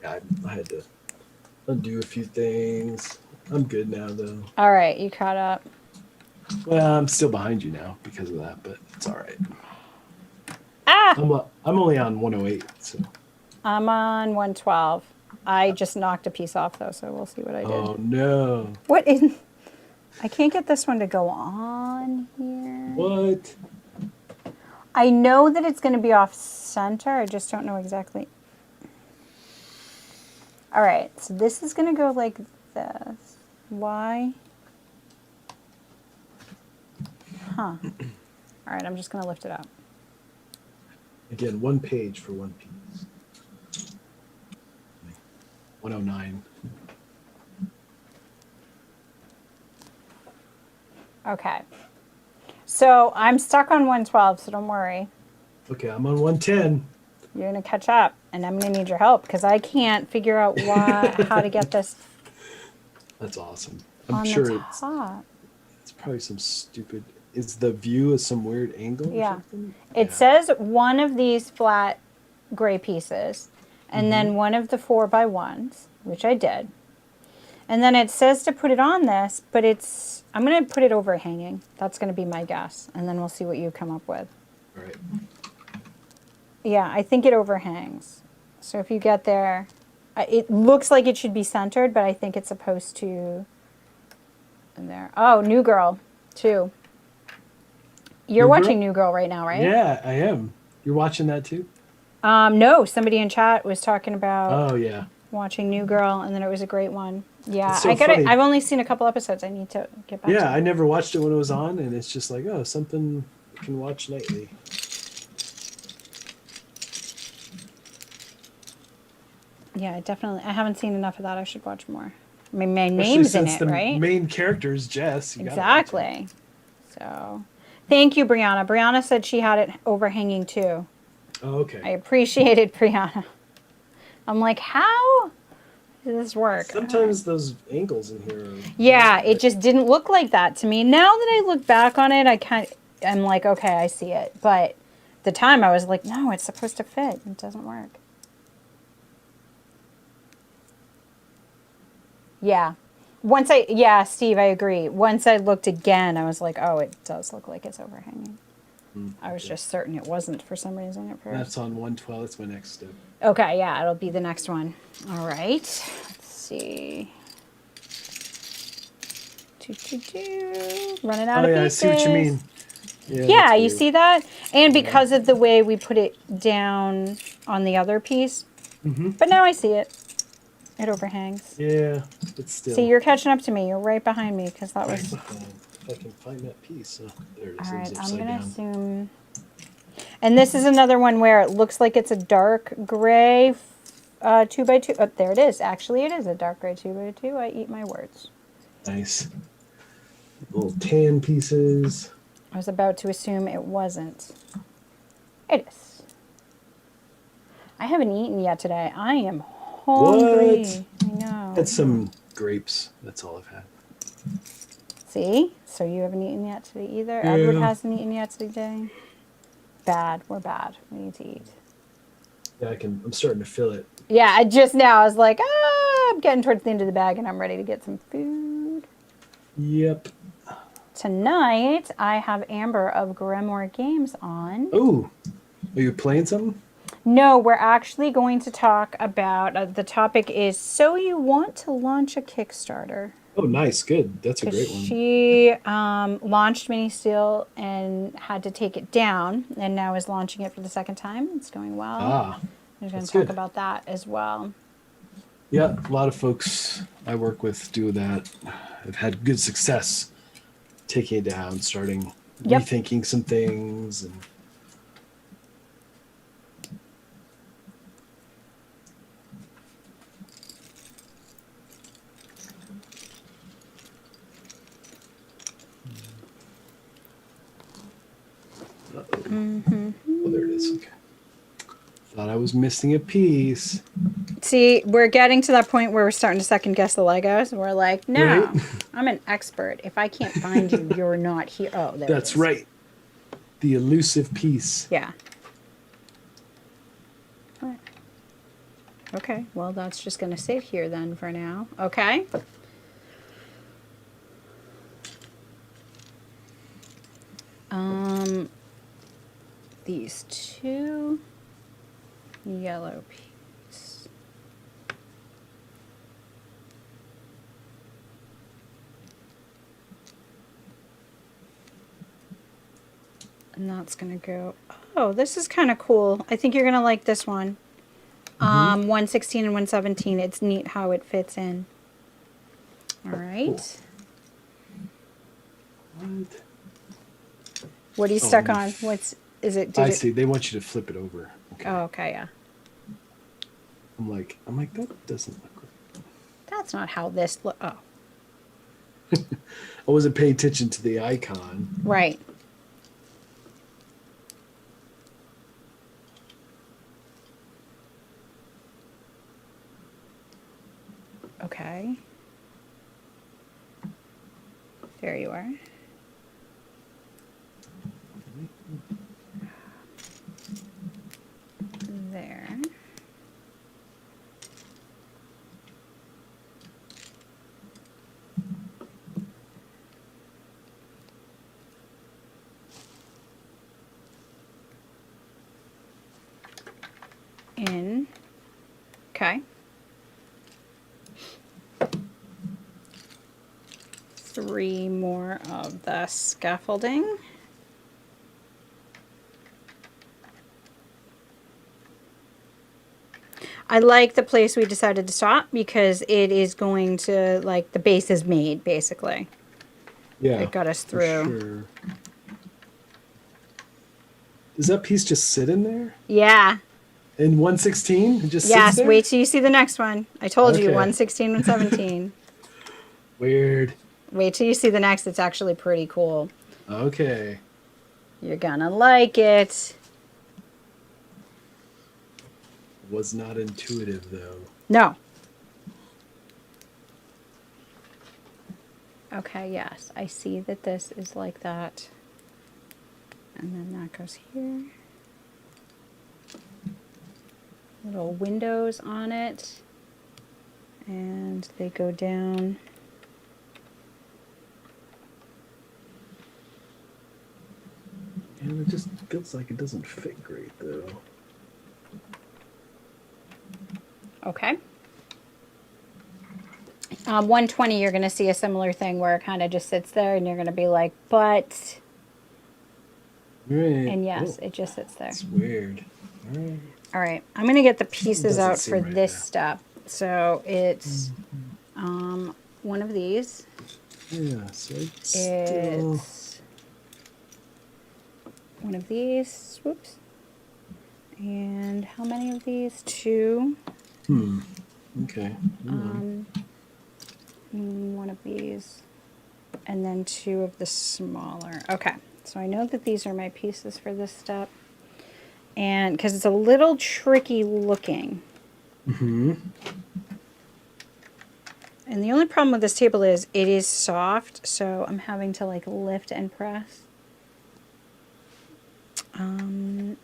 I had to undo a few things. I'm good now, though. All right, you caught up. Well, I'm still behind you now because of that, but it's all right. Ah! I'm only on 108, so. I'm on 112. I just knocked a piece off, though, so we'll see what I did. Oh, no. What in... I can't get this one to go on here. What? I know that it's going to be off center. I just don't know exactly. All right, so this is going to go like this. Why? Huh. All right, I'm just going to lift it up. Again, one page for one piece. 109. Okay. So I'm stuck on 112, so don't worry. Okay, I'm on 110. You're going to catch up, and I'm going to need your help because I can't figure out how to get this That's awesome. I'm on sure the top. it's probably some stupid. Is the view at some weird angle? Yeah. Or something? It says one of these flat gray pieces, and then one of the 4x1s, which I did. And then it says to put it on this, but I'm going to put it overhanging. That's going to be my guess. And then we'll see what you come up with. All right. Yeah, I think it overhangs. So if you get there, it looks like it should be centered, but I think it's supposed to. And there. Oh, New Girl, too. You're New Girl? watching New Girl right now, right? Yeah, I am. You're watching that too? No, somebody in chat was talking about Oh, yeah. watching New Girl, and then it was a great one. Yeah, It's so I got it. funny. I've only seen a couple episodes. I need to get back. Yeah, to I it. never watched it when it was on, and it's just like, oh, something you can watch nightly. Yeah, I haven't seen enough of that. I should watch more. I mean, my Especially name's in since it, the right? main character is Jess. You gotta watch it. Exactly. So, thank you, Brianna. Brianna said she had it overhanging too. Oh, I okay. appreciated Brianna. I'm like, how does this work? Sometimes those angles in here are Yeah, it just didn't look like that to me. Now that I look back on it, I'm like, okay, I see it. But at the time I was like, no, it's supposed to fit. It doesn't work. Yeah. Yeah, Steve, I agree. Once I looked again, I was like, oh, it does look like it's overhanging. I was just certain it wasn't for some reason at first. That's on 112. That's my next step. Okay, yeah, it'll be the next one. All right. Let's see. Running out Oh of yeah, pieces. I see what you mean. Yeah, that's you weird. see that? And because of the way we put it down on the other piece. But now I see it. It overhangs. Yeah, but still. See, you're catching up to me. You're right behind me because that was... If I can find that piece. Oh, there it is. All It was right, I'm upside going to down. assume... And this is another one where it looks like it's a dark gray 2x2. Oh, there it is. Actually, it is a dark gray 2x2. I eat my words. Nice. Little tan pieces. I was about to assume it wasn't. It is. I haven't eaten yet today. I am hungry. What? I know. Had some grapes. That's all I've had. See? So you haven't eaten yet today either? Edward hasn't eaten yet today? Bad. We're bad. We need to eat. Yeah, I'm starting to feel it. Yeah, just now I was like, I'm getting towards the end of the bag and I'm ready to get some food. Yep. Tonight, I have Amber of Grimoire Games on. Oh, are you playing something? No, we're actually going to talk about, the topic is, so you want to launch a Kickstarter. Oh, nice. Good. That's a great one. She launched Mini Steel and had to take it down, and now is launching it for the second time. It's going well. We're going to talk about that as well. Yeah, a lot of folks I work with do that. I've had good success taking it down, starting rethinking some things. And oh, there it is. Okay. Thought I was missing a piece. See, we're getting to that point where we're starting to second guess the Legos. And we're like, no, Right? I'm an expert. If I can't find you, you're not here. Oh, there That's it is. right. The elusive piece. Yeah. Okay, well, that's just going to sit here then for now. Okay. These two yellow pieces. And that's going to go, oh, this is kind of cool. I think you're going to like this one. 116 and 117. It's neat how it fits in. All right. What? What are you stuck on? Is it? I see. They want you to flip it over. Okay. Oh, okay, yeah. I'm like, that doesn't look right. That's not how this look. Oh, I wasn't paying attention to the icon. right. Okay. There you are. There. In. Okay. 3 more of the scaffolding. I like the place we decided to stop because it is going to, like, the base is made, basically. Yeah. It got us for through. Sure. Does that piece just sit in there? Yeah. In 116, it just sits Yes, there? wait till you see the next one. I told you Okay. 116 and 17. Weird. Wait till you see the next. It's actually pretty cool. Okay. You're gonna like it. Was not intuitive though. No. Okay, yes. I see that this is like that. And then that goes here. Little windows on it. And they go down. And it just feels like it doesn't fit great though. Okay. 120, you're going to see a similar thing where it kind of just sits there and you're going to be like, but, Right. and yes, Oh, it just sits there. it's weird. All right. All right, I'm going to get the pieces Doesn't out seem for right this now. step. So it's one of these. Yeah, so it's still... It's one of these. Whoops. And how many of these? 2. Okay. One of these. And then 2 of the smaller. Okay. So I know that these are my pieces for this step. And because it's a little tricky looking. And the only problem with this table is it is soft, so I'm having to like lift and press. I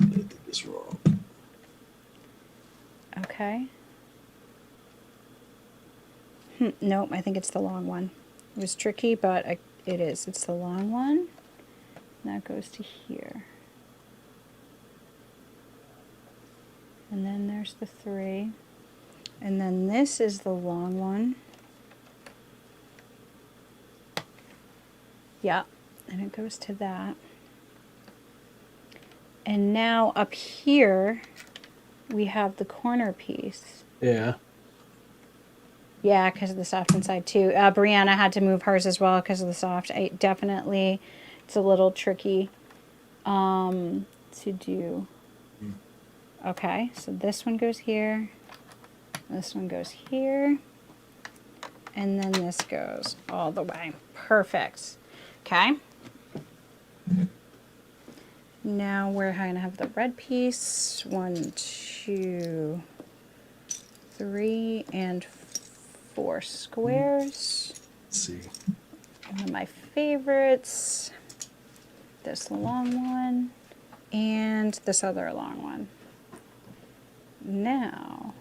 did this wrong. Okay. Nope, I think it's the long one. It was tricky, but it is. It's the long one. That goes to here. And then there's the 3. And then this is the long one. Yep, and it goes to that. And now up here, we have the corner piece. Yeah. Yeah, because of the soft inside too. Brianna had to move hers as well because of the soft. Definitely, it's a little tricky to do. Okay, so this one goes here. This one goes here. And then this goes all the way. Perfect. Okay. Now we're going to have the red piece. 1, 2, 3, and 4 squares. Let's see. One of my favorites. This long one. And this other long one. Now,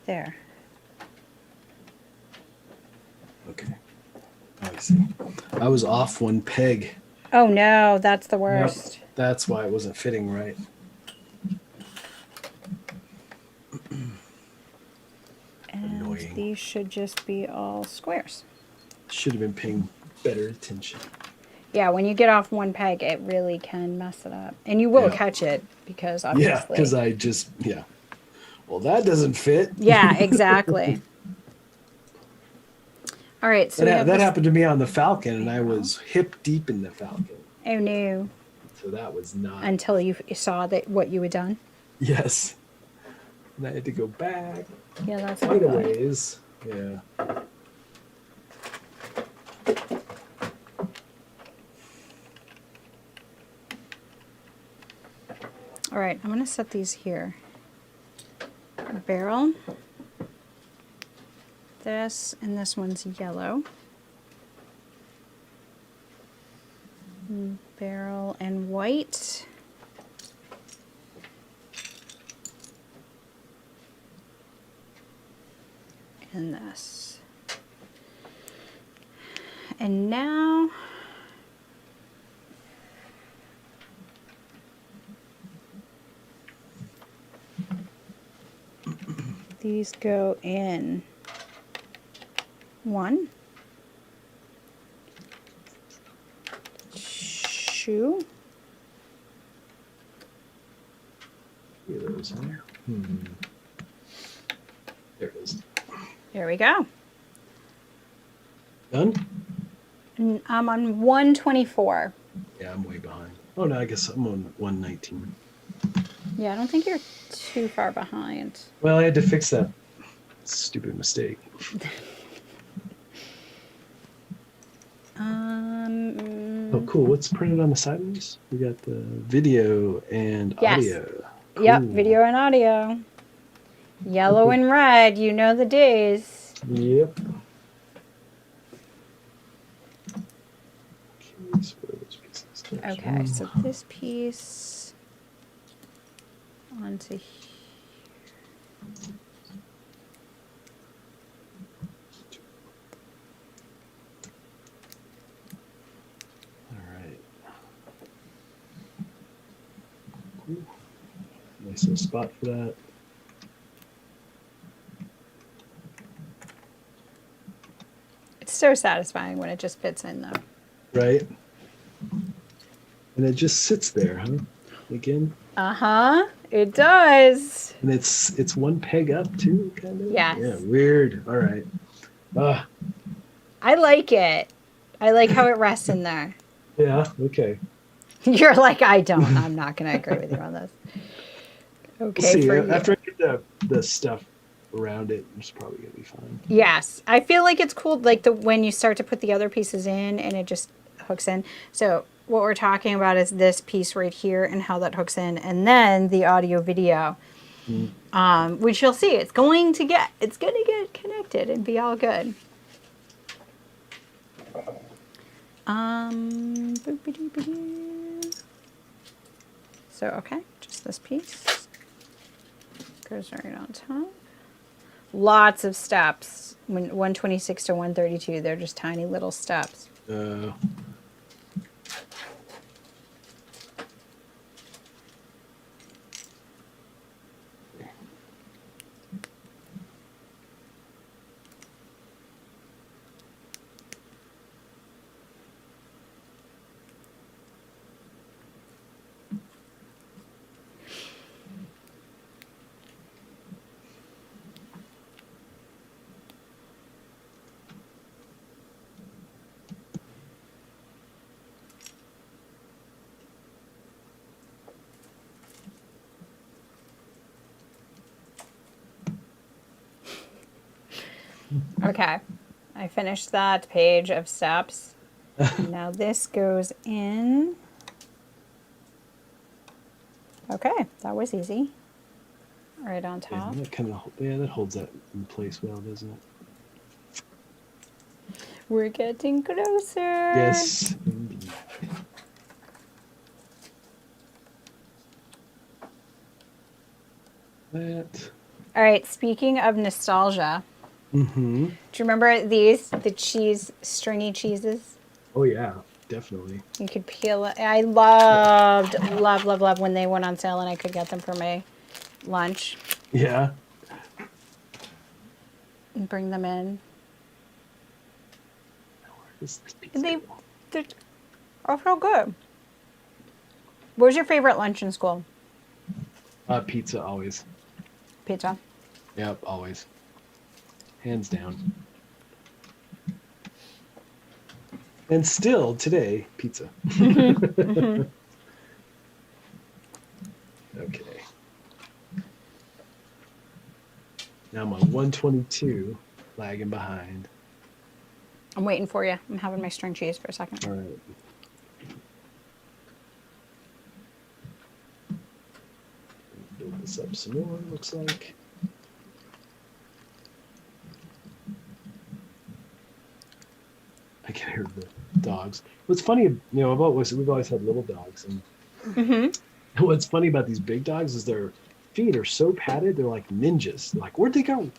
there. Okay. Oh, I see. I was off one peg. Oh no, that's the worst. Yep. That's why it wasn't fitting right. And Annoying. these should just be all squares. Should have been paying better attention. Yeah, when you get off one peg, it really can mess it up. And you will Yeah. catch it because obviously. Yeah, because I just, yeah. Well, that doesn't fit. Yeah, exactly. All right, so we have that this- happened to me on the Falcon, and I was hip deep in the Falcon. Oh no. So that was not. Until you saw that what you had done. Yes. And I had to go back Yeah, that's quite a not good. ways. Yeah. All right, I'm going to set these here. Barrel. This, and this one's yellow. Barrel and white. And this. And now these go in 1, 2, Here it is, huh? There it is. there we go. Done? I'm on 124. Yeah, I'm way behind. Oh no, I guess I'm on 119. Yeah, I don't think you're too far behind. Well, I had to fix that stupid mistake. Oh, cool. What's printed on the sideways? We got the video and Yes. audio. Yep, Cool. video and audio. Yellow and red, you know the days. Yep. Okay, so what are those pieces? There's Okay, one. so this piece onto here. All right. Cool. Nice little spot for that. It's so satisfying when it just fits in though. Right. And it just sits there, huh? Again. Uh-huh, it does. And it's one peg up too, kind of. Yes. Yeah. Weird. All right. I like it. I like how it rests in there. Yeah. Okay. You're like, I don't. I'm not going to agree with you on this. Okay, We'll see. for you. After I get the stuff around it, it's probably gonna be fine. Yes, I feel like it's cool, like when you start to put the other pieces in and it just hooks in. So what we're talking about is this piece right here and how that hooks in, and then the audio video, which you'll see. It's going to get connected and be all good. So okay, just this piece goes right on top. Lots of steps. When 126 to 132, they're just tiny little steps. Okay, I finished that page of steps. Now this goes in. Okay, that was easy. Right on top. Yeah, that holds that in place well, doesn't it? We're getting closer. Yes, indeed. That. All right, speaking of nostalgia, Mm-hmm. do you remember these, the stringy cheeses? Oh yeah, definitely. You could peel it. I loved when they went on sale and I could get them for my lunch Yeah. and bring them in. This piece. And they're so good. What was your favorite lunch in school? Pizza always. Pizza. Yep, always. Hands down. And still today, pizza. Mm-hmm. Okay. Now I'm on 122, lagging behind. I'm waiting for you. I'm having my string cheese for a second. All right. Build this up some more, looks like. I can hear the dogs. What's funny, we've always had little dogs, and what's funny about these big dogs is their feet are so padded, they're like ninjas. They're like, where'd they go?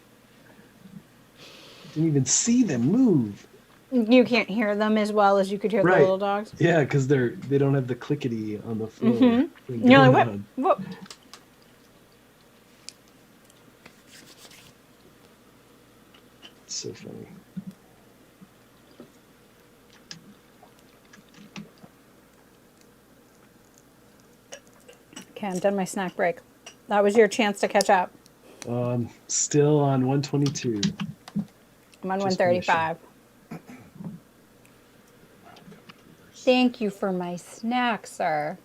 Didn't even see them move. You can't hear them as well as you could hear the Right. little dogs. Yeah, because they don't have the clickety on the floor. You're going like, on. what? It's so funny. Okay, I'm done my snack break. That was your chance to catch up. Still on 122. I'm on Just 135. Thank you for my snack, sir.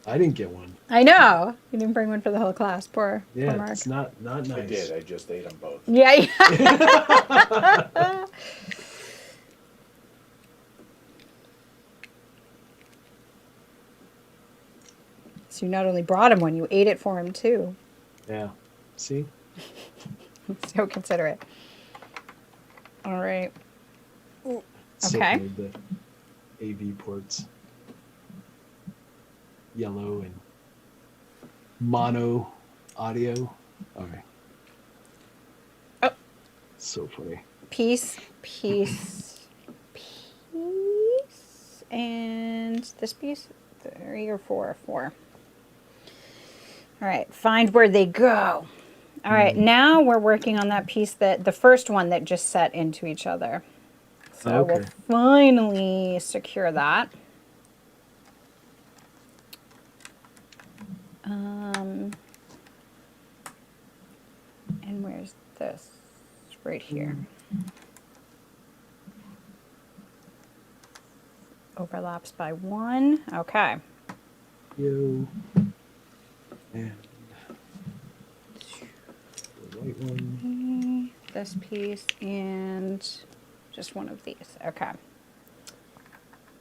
I didn't get one. I know. You didn't bring one for the whole class. Poor Yeah, Mark. it's not nice. I did. I just ate them both. Yeah. Yeah. So you not only brought him one, you ate it for him too. Yeah. See? So considerate. All right. So Okay. good, the AV ports. Yellow and mono audio. Okay. Oh. So funny. Piece, and this piece. 3 or 4? 4. All right, find where they go. All right, now we're working on that piece that the first one that just set into each other. So we'll finally secure that. And where's this? Right here. Overlaps by 1. Okay. You and the white one. This piece and just one of these. Okay.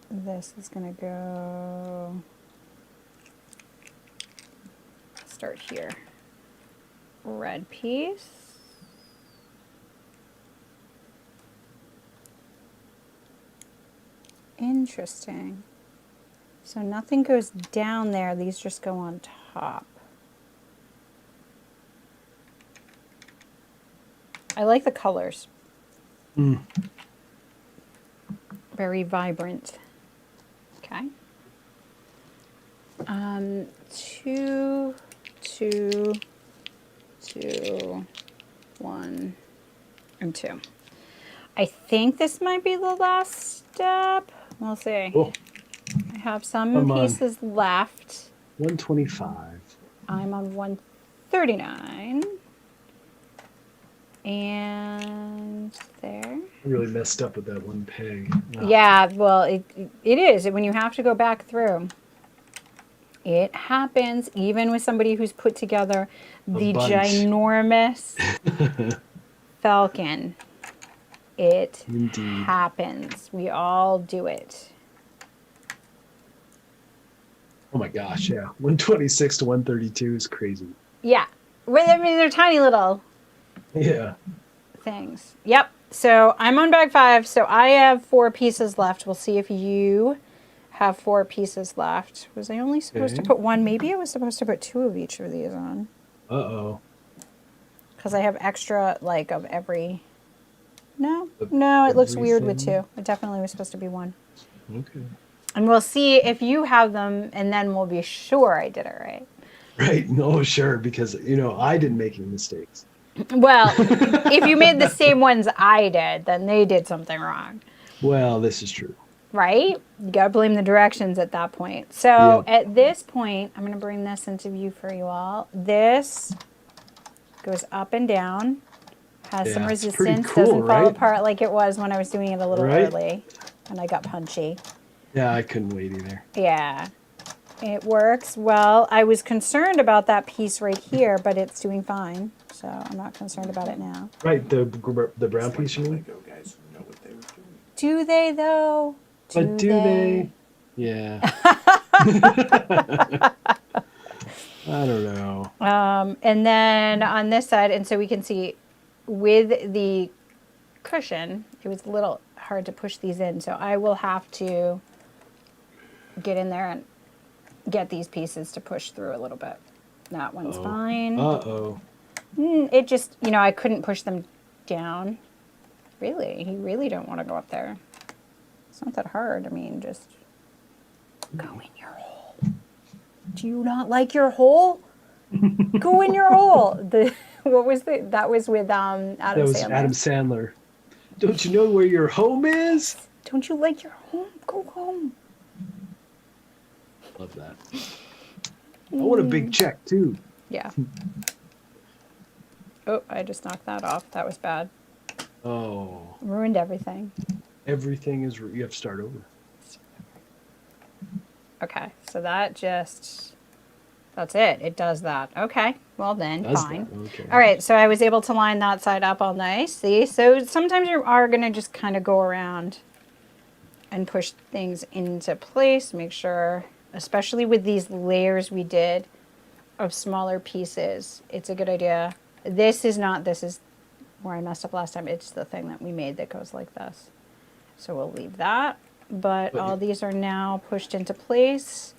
This is going to go. Start here. Red piece. Interesting. So nothing goes down there. These just go on top. I like the colors. Very vibrant. Okay. 2, 2, 2, 1, and 2. I think this might be the last step. We'll see. Oh, I have some Come on. pieces left. 125. I'm on 139. And there. I really messed up with that one peg. Oh, Yeah, well, it is. When you have to go back through, it happens even with somebody who's put together the bunch. ginormous Falcon. It Indeed. happens. We all do it. Oh my gosh, yeah. 126 to 132 is crazy. Yeah. I mean, they're tiny little Yeah. things. Yep. So I'm on bag 5. So I have 4 pieces left. We'll see if you have 4 pieces left. Was I only supposed to Okay. put 1? Maybe I was supposed to put 2 of each of these on. Uh-oh. Because I have extra, like, of every... No, it looks weird with everything? 2. It definitely was supposed to be 1. Okay. And we'll see if you have them, and then we'll be sure I did it right. Right. No, sure, because, I didn't make any mistakes. Well, if you made the same ones I did, then they did something wrong. Well, this is true. Right? You got to blame the directions at that point. So Yep. at this point, I'm going to bring this into view for you all. This goes up and down, has some Yeah, it's pretty resistance, cool, doesn't fall right? apart like it was when I was doing it a little Right? early, and I got punchy. Yeah, I couldn't wait either. Yeah, it works well. I was concerned about that piece right here, but it's doing fine, so I'm not concerned about it now. Right, the brown piece, you mean? Lego guys know what they were doing. Do they, though? But do they? Yeah. I don't know. And then on this side, and so we can see with the cushion, it was a little hard to push these in, so I will have to get in there and get these pieces to push through a little bit. That one's fine. Uh-oh. It just, I couldn't push them down. Really, you really don't want to go up there. It's not that hard. I mean, just go in your hole. Do you not like your hole? Go in your hole. That was with Adam That was Sandler. Adam Sandler. Don't you know where your home is? Don't you like your home? Go home. Love that. I want a big check, too. Yeah. Oh, I just knocked that off. That was bad. Oh, Ruined everything. everything is. You have to start over. Okay, so that's it. It does that. Okay, well then, Does fine. that? Okay. All right, so I was able to line that side up all nice. See, so sometimes you are going to just kind of go around and push things into place. Make sure, especially with these layers we did of smaller pieces, it's a good idea. This is where I messed up last time. It's the thing that we made that goes like this. So we'll leave that. But all these are now pushed into place.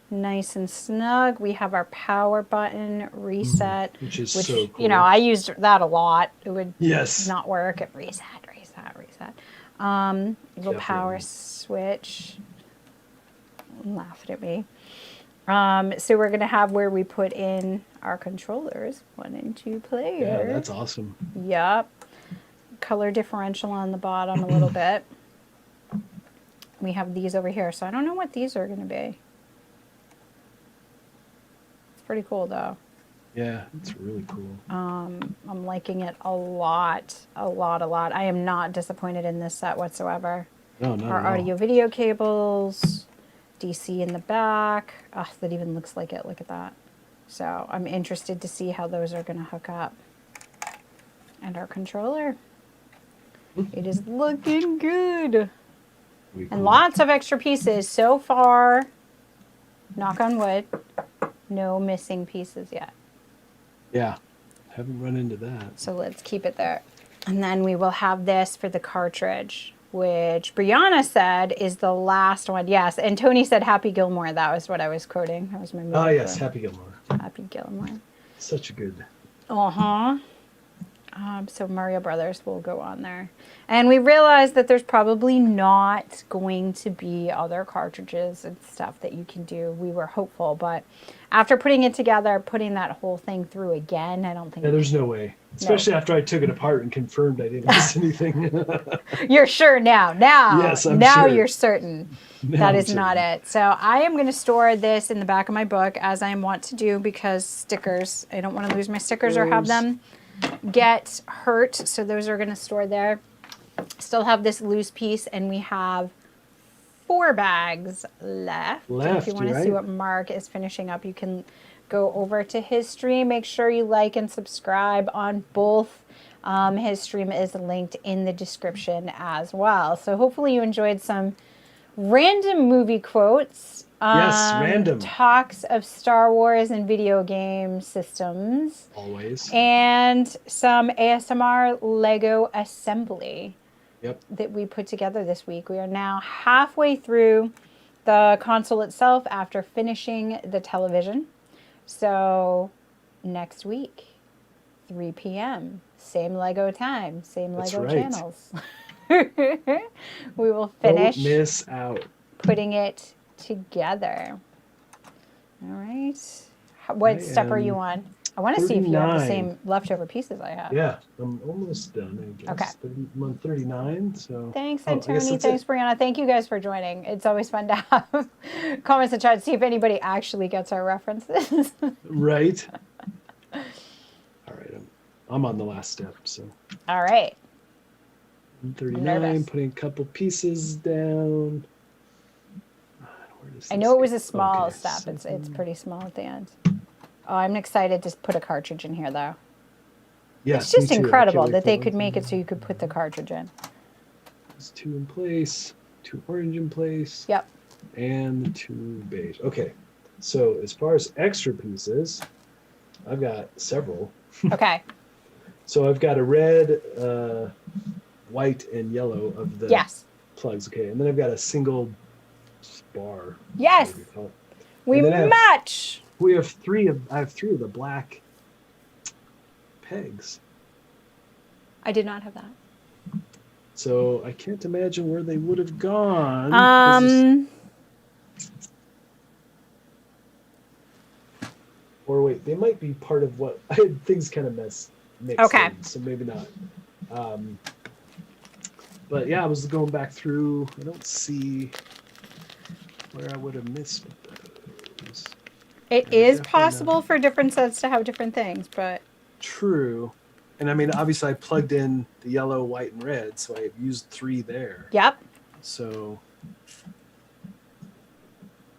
Nice and snug. We have our power button reset, Which is so cool. you know, I used that a lot. It would Yes. not work. It reset. Little power Definitely. switch. Laughing at me. So we're gonna have where we put in our controllers, 1 and 2 players. Yeah, that's awesome. Yep. Color differential on the bottom a little bit. We have these over here, so I don't know what these are gonna be. It's pretty cool though. Yeah, it's really cool. I'm liking it a lot. I am not disappointed in this set whatsoever. No, not Our at all. audio video cables, DC in the back. Oh, that even looks like it. Look at that. So I'm interested to see how those are going to hook up. And our controller. It is looking good. Really And cool. lots of extra pieces so far. Knock on wood. No missing pieces yet. Yeah, haven't run into that. So let's keep it there. And then we will have this for the cartridge, which Brianna said is the last one. Yes, and Tony said Happy Gilmore. That was what I was quoting. That was my movie. Oh, yes, quote. Happy Gilmore. Happy Gilmore. Such a good. Uh-huh. So Mario Brothers will go on there. And we realized that there's probably not going to be other cartridges and stuff that you can do. We were hopeful, but after putting it together, putting that whole thing through again, I don't think... Yeah, there's no way. Especially after I took it apart and confirmed I didn't miss anything. You're sure now. Yes, I'm now sure. you're certain. Now That I'm is not certain. it. So I am going to store this in the back of my book, as I want to do, because stickers. I don't want to lose my stickers or have them get hurt. So those are going to store there. Still have this loose piece, and we have 4 bags left. If you want to see right? what Mark is finishing up, you can go over to his stream. Make sure you like and subscribe on both. His stream is linked in the description as well. So hopefully you enjoyed some random movie quotes. Yes, random. Talks of Star Wars and video game systems. Always. And some ASMR Lego assembly. Yep. That we put together this week. We are now halfway through the console itself after finishing the television. So next week, 3 p.m., same Lego time, same That's Lego right. channels. We will finish Don't miss out. putting it together. All right. What step are you on? I want to see if you have the 39. same leftover pieces I have. Yeah, I'm almost done, I guess. Okay. I'm on 39, so... Thanks, I guess Antony. that's Thanks, it. Brianna. Thank you guys for joining. It's always fun to have comments and chat to see if anybody actually gets our references. Right? All right, I'm on the last step, so... All right. I'm 39, nervous. putting a couple pieces down. Where does I this know it was go? a small Okay, step. It's 7. pretty small at the end. Oh, I'm excited to put a cartridge in here, though. Yes, It's just me too. I incredible can't wait that for they that. could make it so you could put the cartridge in. There's 2 in place, 2 orange in place, Yep. and 2 beige. Okay, so as far as extra pieces, I've got several. Okay. So I've got a red, white, and yellow of the Yes. plugs. Okay, and then I've got a single bar. Yes. whatever you call it. We And then I have- match. I have 3 of the black pegs. I did not have that. So I can't imagine where they would have gone. 'cause or wait, they might be part of what I had things kind of mixed Okay. in, so maybe not. But yeah, I was going back through. I don't see where I would have missed those. It Yeah, is definitely possible not. for different sets to have different things, but True. And I mean, obviously I plugged in the yellow, white, and red, so I've used 3 there. Yep. So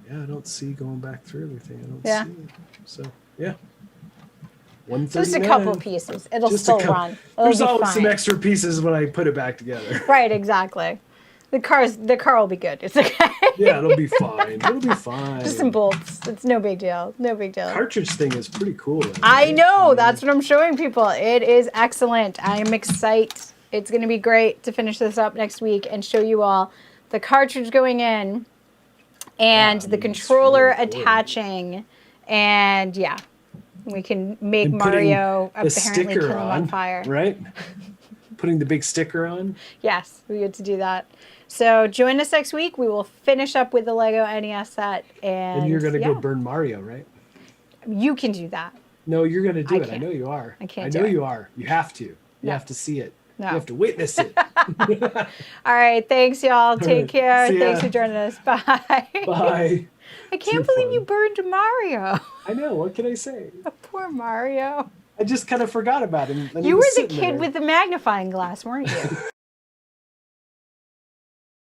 yeah, I don't see going back through everything. I don't Yeah. see it. So yeah. Just a 139. couple pieces. It'll Just still a couple. run. It'll There's be always some fine. extra pieces when I put it back together. Right, exactly. The car will be good. It's okay. Yeah, it'll be fine. It'll be fine. Just some bolts. It's no big deal. No big deal. Cartridge thing is pretty cool. Though, I right? know. mean, That's what I'm showing people. It is excellent. I am excited. It's going to be great to finish this up next week and show you all the cartridge going in and Yeah, I the mean, it's controller really cool. attaching. And yeah, we can make and putting Mario the apparently kill sticker him on fire. right? Putting the big sticker on. Yes, we get to do that. So join us next week. We will finish up with the LEGO NES set. And And you're gonna yeah, go burn Mario, right? you can do that. No, you're gonna do I it. I can't. know you are. I can't I do know it. you are. You have to. You No. have to see it. No. You have to witness it. All right. Thanks, y'all. Take right. care. See ya. Thanks for joining us. Bye. Bye. I can't Too believe fun. you burned Mario. I know. What can I say? Poor Mario. I just kind of forgot about him. and he You was were the sitting kid there. with the magnifying glass, weren't you?